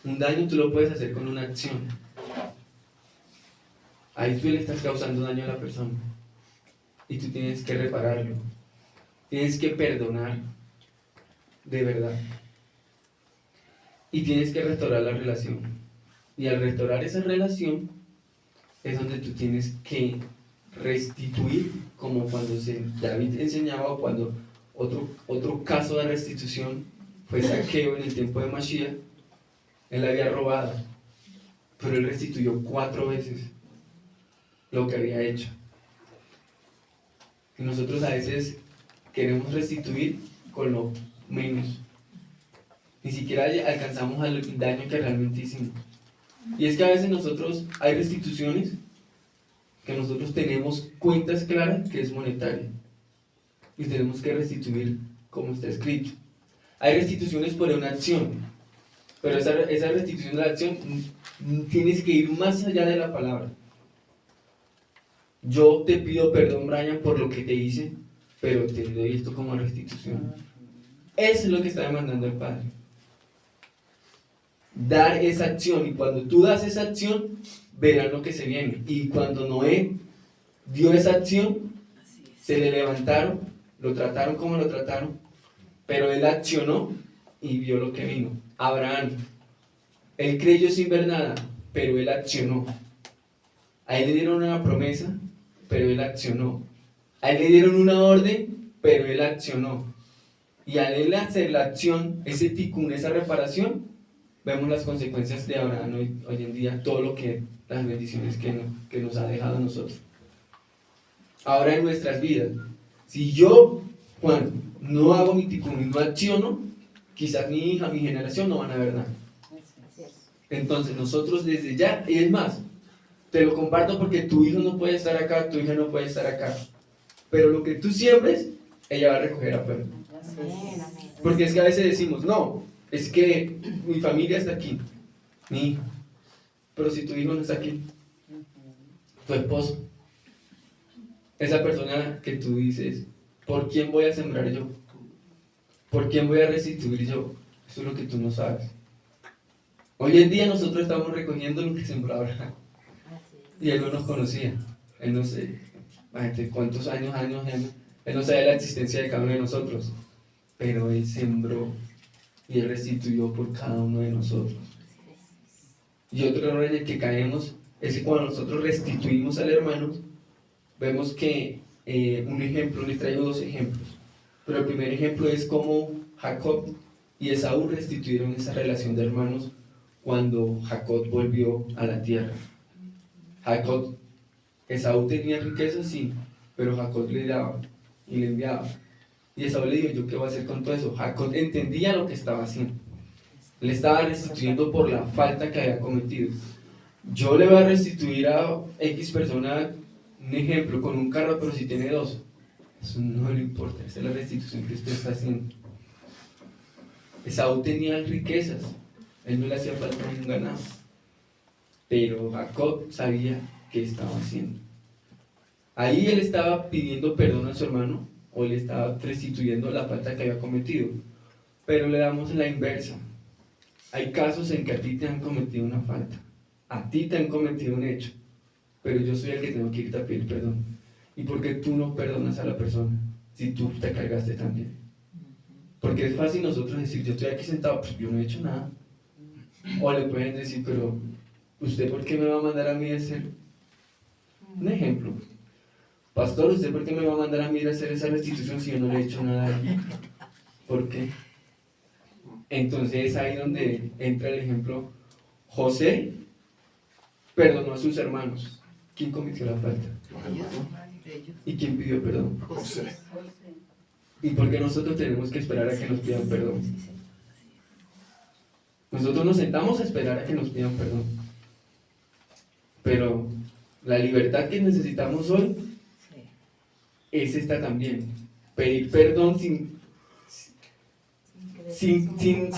Un daño tú lo puedes hacer con una acción. Ahí tú le estás causando daño a la persona y tú tienes que repararlo. Tienes que perdonar de verdad. Y tienes que restaurar la relación. Y al restaurar esa relación es donde tú tienes que restituir, como cuando David enseñaba, o cuando otro caso de restitución fue Zaqueo en el tiempo de Mashiach. Él había robado, pero él restituyó 4 veces lo que había hecho. Y nosotros a veces queremos restituir con lo menos. Ni siquiera alcanzamos el daño que realmente hicimos. Y es que a veces hay restituciones que nosotros tenemos cuentas claras que es monetaria. Y tenemos que restituir como está escrito. Hay restituciones por una acción, pero esa restitución de la acción tienes que ir más allá de la palabra. Yo te pido perdón, Brian, por lo que te hice, pero te doy esto como restitución. Eso es lo que está demandando el Padre. Dar esa acción, y cuando tú das esa acción, verán lo que se viene. Y cuando Noé dio esa acción, se le levantaron, lo trataron como lo trataron, pero él accionó y vio lo que vino. Abraham, él creyó sin ver nada, pero él accionó. A él le dieron una promesa, pero él accionó. A él le dieron una orden, pero él accionó. Y al él hacer la acción, ese ticún, esa reparación, vemos las consecuencias de Abraham hoy en día, todo lo que, las bendiciones que nos ha dejado a nosotros. Ahora en nuestras vidas, si yo, Juan, no hago mi ticún y no acciono, quizás mi hija, mi generación no van a ver nada. Entonces nosotros desde ya, y es más, te lo comparto porque tu hijo no puede estar acá, tu hija no puede estar acá, pero lo que tú siembres, ella va a recoger afuera. Porque es que a veces decimos, no, es que mi familia está aquí, mi hijo, pero si tu hijo no está aquí, tu esposo, esa persona que tú dices, ¿por quién voy a sembrar yo? ¿Por quién voy a restituir yo? Eso es lo que tú no sabes. Hoy en día nosotros estamos recogiendo lo que sembró Abraham. Y él no nos conocía. Él no sé, cuántos años, él no sabía la existencia de cada uno de nosotros. Pero él sembró y él restituyó por cada uno de nosotros. Y otro error en el que caemos es que cuando nosotros restituimos al hermano, vemos que, un ejemplo, les traigo dos ejemplos. Pero el primer ejemplo es cómo Jacob y Esaú restituyeron esa relación de hermanos cuando Jacob volvió a la tierra. Esaú tenía riquezas, sí, pero Jacob le daba y le enviaba. Y Esaú le dijo, ¿yo qué voy a hacer con todo eso? Jacob entendía lo que estaba haciendo. Le estaba restituyendo por la falta que había cometido. Yo le voy a restituir a X persona, un ejemplo, con un carro, pero si tiene dos. Eso no le importa, esa es la restitución que usted está haciendo. Esaú tenía riquezas, él no le hacía falta un ganado. Pero Jacob sabía qué estaba haciendo. Ahí él estaba pidiendo perdón a su hermano, o él estaba restituyendo la falta que había cometido. Pero le damos la inversa. Hay casos en que a ti te han cometido una falta, a ti te han cometido un hecho, pero yo soy el que tengo que irte a pedir perdón. ¿Y por qué tú no perdonas a la persona si tú te cargaste también? Porque es fácil nosotros decir, yo estoy aquí sentado, pues yo no he hecho nada. O le pueden decir, pero ¿usted por qué me va a mandar a mí a hacer? Un ejemplo. Pastor, ¿usted por qué me va a mandar a mí a hacer esa restitución si yo no le he hecho nada a él? ¿Por qué? Entonces es ahí donde entra el ejemplo. José perdonó a sus hermanos. ¿Quién cometió la falta? ¿Y quién pidió perdón? José. ¿Y por qué nosotros tenemos que esperar a que nos pidan perdón? Nosotros nos sentamos a esperar a que nos pidan perdón. Pero la libertad que necesitamos hoy es esta también. Pedir perdón sin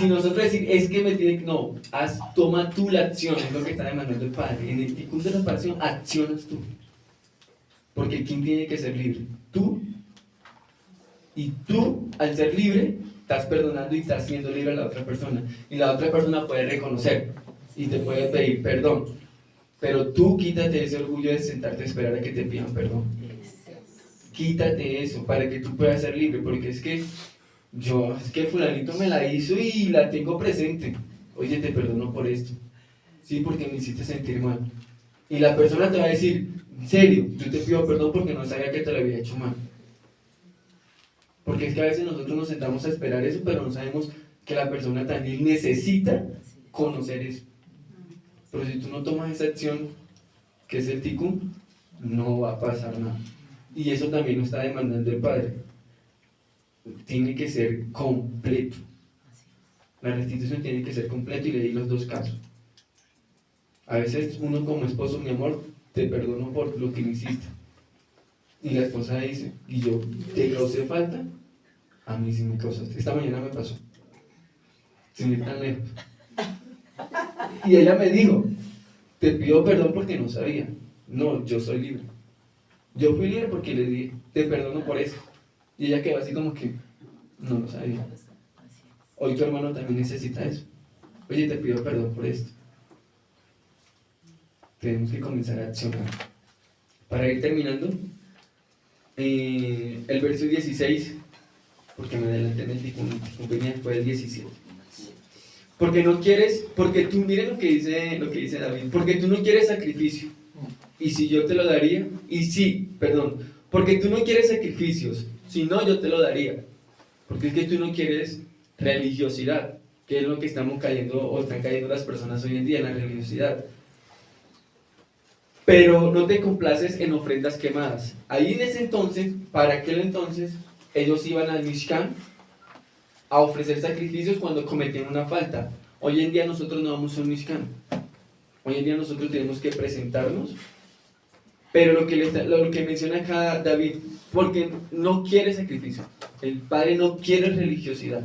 nosotros decir, es que me tiene que... No, toma tú la acción, es lo que está demandando el Padre. En el tikkun de la separación, accionas tú. Porque ¿quién tiene que ser libre? Tú. Y tú, al ser libre, estás perdonando y estás siendo libre a la otra persona. Y la otra persona puede reconocer y te puede pedir perdón. Pero tú quítate ese orgullo de sentarte a esperar a que te pidan perdón. Quítate eso para que tú puedas ser libre. Porque es que fulanito me la hizo y la tengo presente. Oye, te perdono por esto. Sí, porque me hiciste sentir mal. Y la persona te va a decir, en serio, yo te pido perdón porque no sabía que te lo había hecho mal. Porque es que a veces nosotros nos sentamos a esperar eso, pero no sabemos que la persona también necesita conocer eso. Pero si tú no tomas esa acción, que es el tikkun, no va a pasar nada. Y eso también lo está demandando el Padre. Tiene que ser completo. La restitución tiene que ser completa y le di los dos casos. A veces uno como esposo, mi amor, te perdono por lo que me hiciste. Y la esposa dice, ¿y yo te causé falta? A mí sí me causaste. Esta mañana me pasó. Sin ir tan lejos. Y ella me dijo, te pido perdón porque no sabía. No, yo soy libre. Yo fui libre porque le dije, te perdono por eso. Y ella quedó así como que, no lo sabía. Hoy tu hermano también necesita eso. Oye, te pido perdón por esto. Tenemos que comenzar a accionar. Para ir terminando, el verso 16, porque me adelanté en el tikkun venía después del 17. Porque no quieres, porque tú, miren lo que dice David, porque tú no quieres sacrificio, y si yo te lo daría, porque tú no quieres sacrificios, si no yo te lo daría, porque es que tú no quieres religiosidad, que es lo que estamos cayendo, o están cayendo las personas hoy en día, en la religiosidad. Pero no te complaces en ofrendas quemadas. Ahí en ese entonces, para aquel entonces, ellos iban al Mishkan a ofrecer sacrificios cuando cometían una falta. Hoy en día nosotros no vamos a un Mishkan. Hoy en día nosotros tenemos que presentarnos. Pero lo que menciona acá David, porque no quiere sacrificio. El Padre no quiere religiosidad.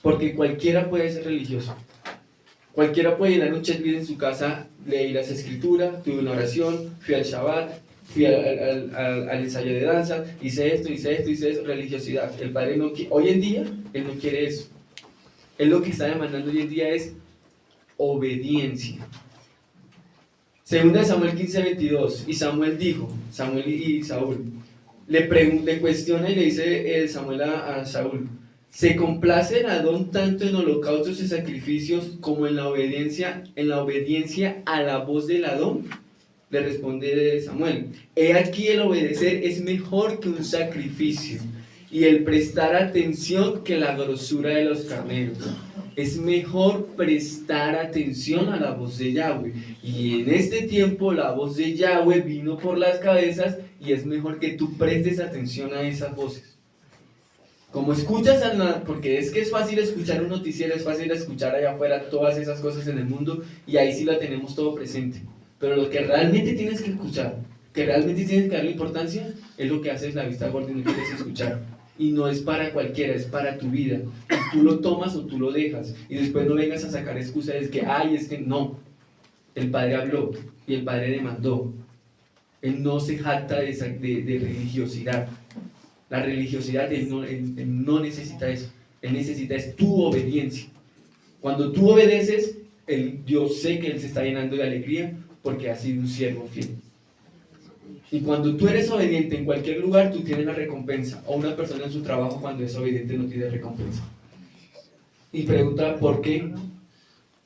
Porque cualquiera puede ser religioso. Cualquiera puede llenar un checklist en su casa, leí las escrituras, tuve una oración, fui al Shabbat, fui al ensayo de danza, hice esto, religiosidad. El Padre no quiere, hoy en día, Él no quiere eso. Él lo que está demandando hoy en día es obediencia. Segunda de Samuel 15:22, y Samuel dijo, Samuel y Saúl, le cuestiona y le dice Samuel a Saúl, Se complace en Adón tanto en holocaustos y sacrificios como en la obediencia a la voz del Adón. Le responde Samuel: he aquí el obedecer es mejor que un sacrificio, y el prestar atención que la grosura de los carneros. Es mejor prestar atención a la voz de Yahweh. Y en este tiempo la voz de Yahweh vino por las cabezas, y es mejor que tú prestes atención a esas voces. Como escuchas porque es que es fácil escuchar un noticiero, es fácil escuchar allá afuera todas esas cosas en el mundo, y ahí sí la tenemos todo presente. Pero lo que realmente tienes que escuchar, que realmente tienes que darle importancia, es lo que haces la vista gorda y no quieres escuchar. Y no es para cualquiera, es para tu vida. Y tú lo tomas o tú lo dejas. Y después no vengas a sacar excusas de que, ay, es que no. El Padre habló y el Padre demandó. Él no se jacta de religiosidad. La religiosidad, él no necesita eso. Él necesita es tu obediencia. Cuando tú obedeces, yo sé que Él se está llenando de alegría porque has sido un siervo fiel. Y cuando tú eres obediente en cualquier lugar, tú tienes la recompensa. O una persona en su trabajo, cuando es obediente, no tiene recompensa. Y pregunta, ¿por qué?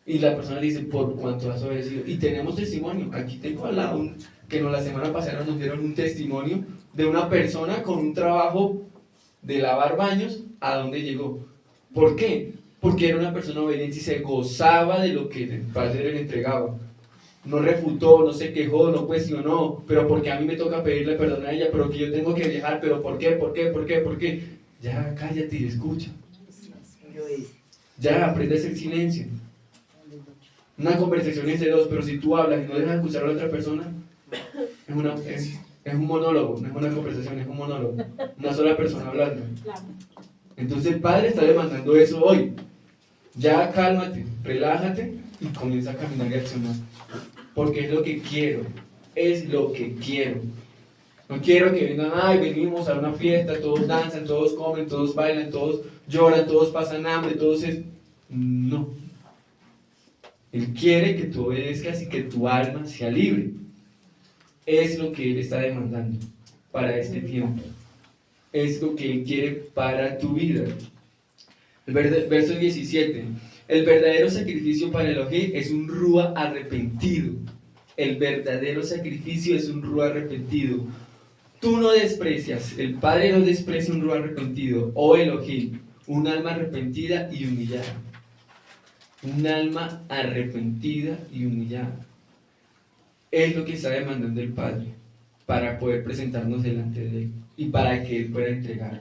Y la persona dice, por cuánto has obedecido. Y tenemos testimonio. Aquí tengo al lado que la semana pasada nos dieron un testimonio de una persona con un trabajo de lavar baños, ¿a dónde llegó? ¿Por qué? Porque era una persona obediente y se gozaba de lo que el Padre le entregaba. No refutó, no se quejó, no cuestionó, pero porque a mí me toca pedirle perdón a ella, pero que yo tengo que viajar, pero ¿por qué? ¿Por qué? ¿Por qué? ¿Por qué? Ya, cállate y escucha. Ya, aprende a hacer silencio. Una conversación es de dos, pero si tú hablas y no dejas escuchar a la otra persona, es un monólogo, no es una conversación, es un monólogo. Una sola persona hablando. Entonces el Padre está demandando eso hoy. Ya cálmate, relájate y comienza a caminar y accionar. Porque es lo que quiero, es lo que quiero. No quiero que vengan, ay, venimos a una fiesta, todos danzan, todos comen, todos bailan, todos lloran, todos pasan hambre, todos es... No. Él quiere que tú obedezcas y que tu alma sea libre. Es lo que Él está demandando para este tiempo. Es lo que Él quiere para tu vida. El verso 17. El verdadero sacrificio para Elohim es un rúa arrepentido. El verdadero sacrificio es un rúa arrepentido. Tú no desprecias, el Padre no desprecia un rúa arrepentido, oh Elohim, un alma arrepentida y humillada. Un alma arrepentida y humillada. Es lo que está demandando el Padre para poder presentarnos delante de Él y para que Él pueda entregar.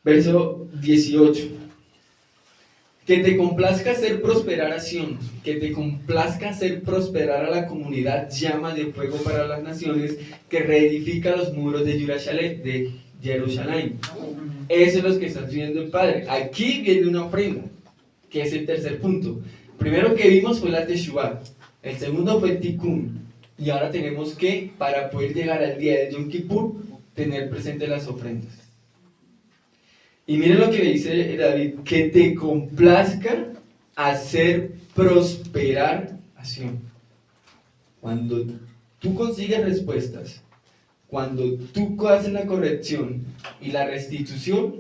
Verso 18. Que te complazca hacer prosperar a Sión, que te complazca hacer prosperar a la comunidad, llama de fuego para las naciones, que reedifica los muros de Jerusalén. Eso es lo que está pidiendo el Padre. Aquí viene una ofrenda, que es el tercer punto. Primero que vimos fue la Teshuvah, el segundo fue el Tikkun, y ahora tenemos que, para poder llegar al día de Yom Kippur, tener presente las ofrendas. Y miren lo que le dice David, que te complazca hacer prosperar a Sión. Cuando tú consigues respuestas, cuando tú haces la corrección y la restitución,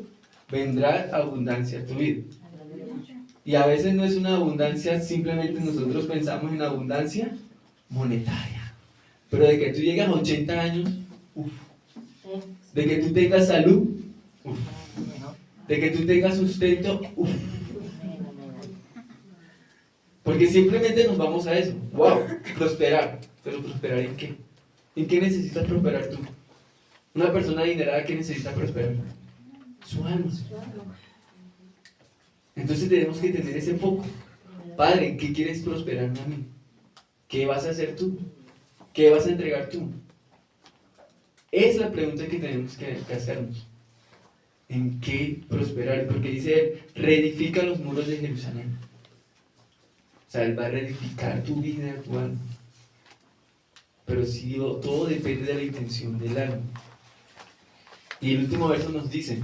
vendrá abundancia a tu vida. Y a veces no es una abundancia, simplemente nosotros pensamos en abundancia monetaria. Pero de que tú llegas a 80 años, uff. De que tú tengas salud, uff. De que tú tengas sustento, uff. Porque simplemente nos vamos a eso. ¡Wow! Prosperar. ¿Pero prosperar en qué? ¿En qué necesitas prosperar tú? Una persona adinerada, ¿qué necesita prosperar? Su alma. Entonces tenemos que tener ese foco. Padre, ¿en qué quieres prosperarme a mí? ¿Qué vas a hacer tú? ¿Qué vas a entregar tú? Es la pregunta que tenemos que hacernos. ¿En qué prosperar? Porque dice él, reedifica los muros de Jerusalén. O sea, Él va a reedificar tu vida, tu alma. Pero sí, todo depende de la intención del alma. Y el último verso nos dice,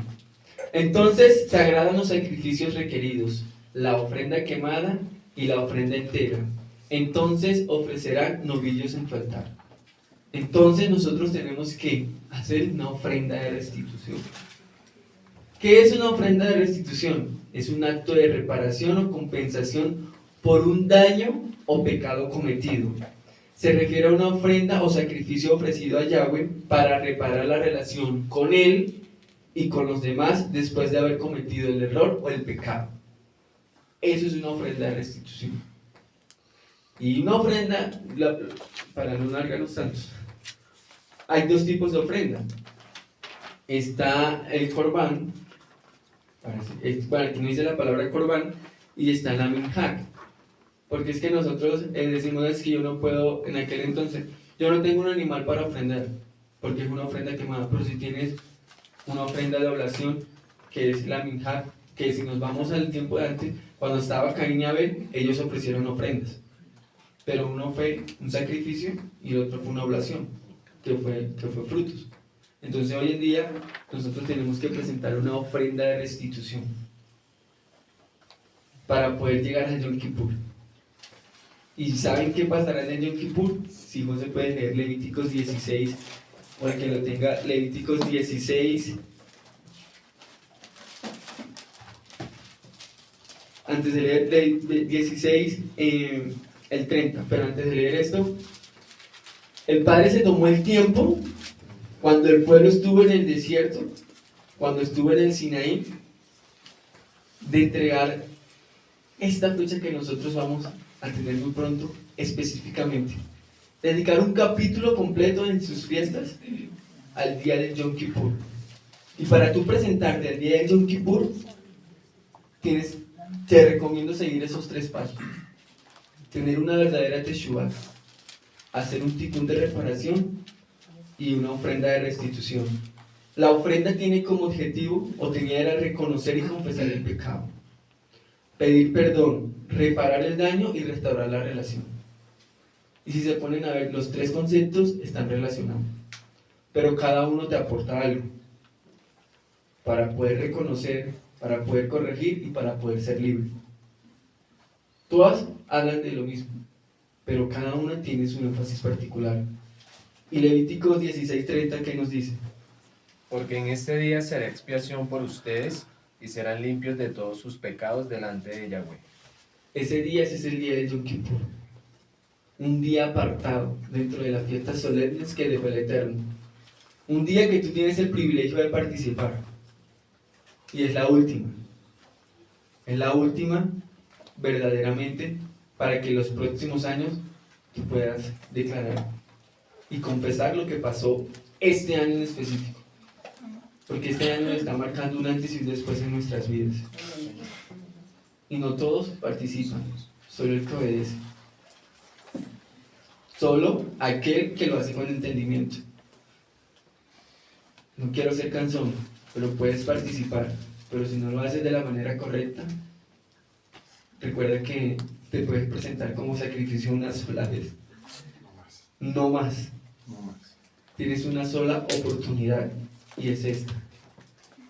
entonces te agradan los sacrificios requeridos, la ofrenda quemada y la ofrenda entera. Entonces ofrecerán novillos en tu altar. Entonces nosotros tenemos que hacer una ofrenda de restitución. ¿Qué es una ofrenda de restitución? Es un acto de reparación o compensación por un daño o pecado cometido. Se refiere a una ofrenda o sacrificio ofrecido a Yahweh para reparar la relación con Él y con los demás después de haber cometido el error o el pecado. Eso es una ofrenda de restitución. Y una ofrenda, para no alargarnos tantos, hay dos tipos de ofrenda. Está el corbán, bueno, aquí no dice la palabra corbán, y está la minjá. Porque es que nosotros decimos es que yo no puedo, en aquel entonces, yo no tengo un animal para ofrendar, porque es una ofrenda quemada, pero si tienes una ofrenda de oblación, que es la minjá, que si nos vamos al tiempo de antes, cuando estaba Caín y Abel, ellos ofrecieron ofrendas, pero uno fue un sacrificio y el otro fue una oblación, que fue frutos. Entonces hoy en día nosotros tenemos que presentar una ofrenda de restitución para poder llegar a Yom Kippur. ¿Y saben qué pasará en el Yom Kippur? Si José puede leer Levíticos 16, para que lo tenga, Levíticos 16. Antes de leer 16, el 30, pero antes de leer esto, el Padre se tomó el tiempo, cuando el pueblo estuvo en el desierto, cuando estuvo en el Sinaí, de entregar esta fecha que nosotros vamos a tener muy pronto, específicamente. Dedicar un capítulo completo en sus fiestas al día del Yom Kippur. Y para tú presentarte al día del Yom Kippur, te recomiendo seguir esos 3 pasos. Tener una verdadera teshuva, hacer un tikkun de reparación y una ofrenda de restitución. La ofrenda tiene como objetivo, o tenía, era reconocer y confesar el pecado, pedir perdón, reparar el daño y restaurar la relación. Y si se ponen a ver, los 3 conceptos están relacionados, pero cada uno te aporta algo para poder reconocer, para poder corregir y para poder ser libre. Todas hablan de lo mismo, pero cada una tiene su énfasis particular. Y Levíticos 16:30, ¿qué nos dice? Porque en este día será expiación por ustedes y serán limpios de todos sus pecados delante de Yahweh. Ese día es el día de Yom Kippur, un día apartado dentro de las fiestas solemnes que dejó el Eterno, un día que tú tienes el privilegio de participar, y es la última verdaderamente, para que los próximos años tú puedas declarar y confesar lo que pasó este año en específico, porque este año está marcando un antes y un después en nuestras vidas, y no todos participan, solo el que obedece, solo aquel que lo hace con entendimiento. No quiero ser cansón, pero puedes participar, pero si no lo haces de la manera correcta, recuerda que te puedes presentar como sacrificio una sola vez, no más. Tienes una sola oportunidad y es esta.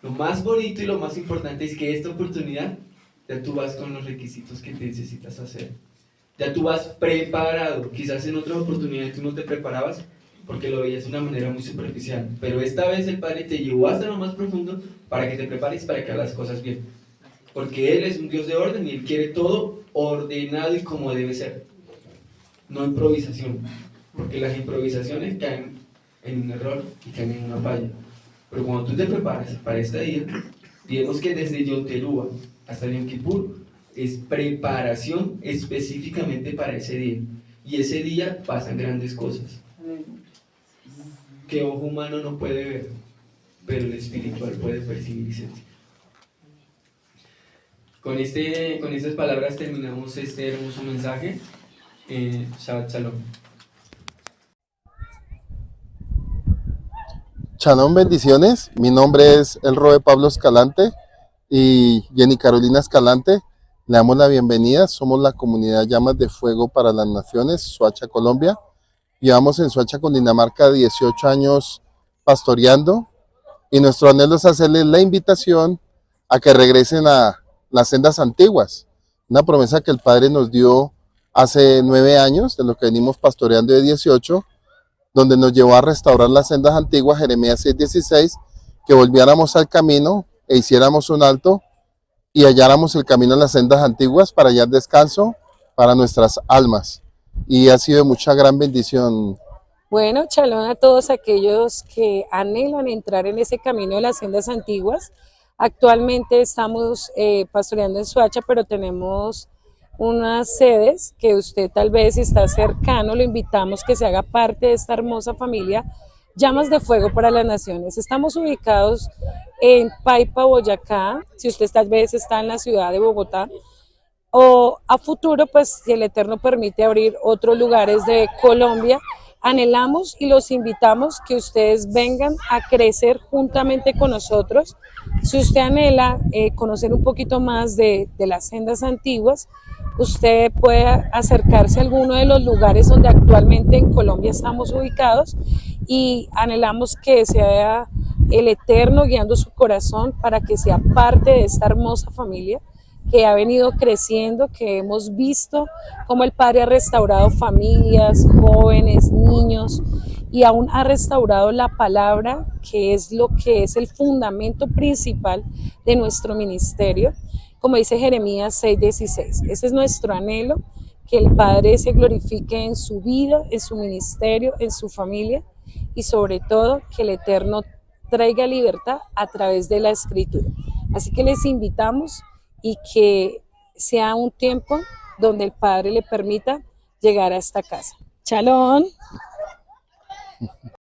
Lo más bonito y lo más importante es que esta oportunidad ya tú vas con los requisitos que te necesitas hacer, ya tú vas preparado. Quizás en otras oportunidades tú no te preparabas porque lo veías de una manera muy superficial, pero esta vez el Padre te llevó hasta lo más profundo para que te prepares, para que hagas las cosas bien, porque Él es un Dios de orden y Él quiere todo ordenado y como debe ser, no improvisación, porque las improvisaciones caen en un error y caen en una falla. Pero cuando tú te preparas para este día, digamos que desde Yom Teruah hasta Yom Kippur es preparación específicamente para ese día, y ese día pasan grandes cosas que ojo humano no puede ver, pero el espiritual puede percibir y sentir. Con estas palabras terminamos este hermoso mensaje. Shabbat Shalom. Shalom, bendiciones. Mi nombre es el Roe Pablo Escalante y Jenny Carolina Escalante. Le damos la bienvenida. Somos la comunidad Llamas de Fuego para las Naciones, Soacha, Colombia. Llevamos en Soacha, Cundinamarca, 18 años pastoreando, y nuestro anhelo es hacerles la invitación a que regresen a las sendas antiguas. Una promesa que el Padre nos dio hace 9 años, de lo que venimos pastoreando de 18, donde nos llevó a restaurar las sendas antiguas, Jeremías 6:16, que volviéramos al camino e hiciéramos un alto y halláramos el camino en las sendas antiguas para hallar descanso para nuestras almas. Y ha sido de mucha gran bendición. Bueno, shalom a todos aquellos que anhelan entrar en ese camino de las sendas antiguas. Actualmente estamos pastoreando en Soacha, pero tenemos unas sedes que usted tal vez si está cercano, lo invitamos que se haga parte de esta hermosa familia Llamas de Fuego para las Naciones. Estamos ubicados en Paipa, Boyacá, si usted tal vez está en la ciudad de Bogotá, o a futuro, pues si el Eterno permite abrir otros lugares de Colombia, anhelamos y los invitamos que ustedes vengan a crecer juntamente con nosotros. Si usted anhela conocer un poquito más de las sendas antiguas, usted puede acercarse a alguno de los lugares donde actualmente en Colombia estamos ubicados y anhelamos que sea el Eterno guiando su corazón para que sea parte de esta hermosa familia que ha venido creciendo, que hemos visto cómo el Padre ha restaurado familias, jóvenes, niños, y aún ha restaurado la palabra, que es lo que es el fundamento principal de nuestro ministerio, como dice Jeremías 6:16. Ese es nuestro anhelo, que el Padre se glorifique en su vida, en su ministerio, en su familia, y sobre todo que el Eterno traiga libertad a través de la Escritura. Así que les invitamos y que sea un tiempo donde el Padre le permita llegar a esta casa. ¡Shalom!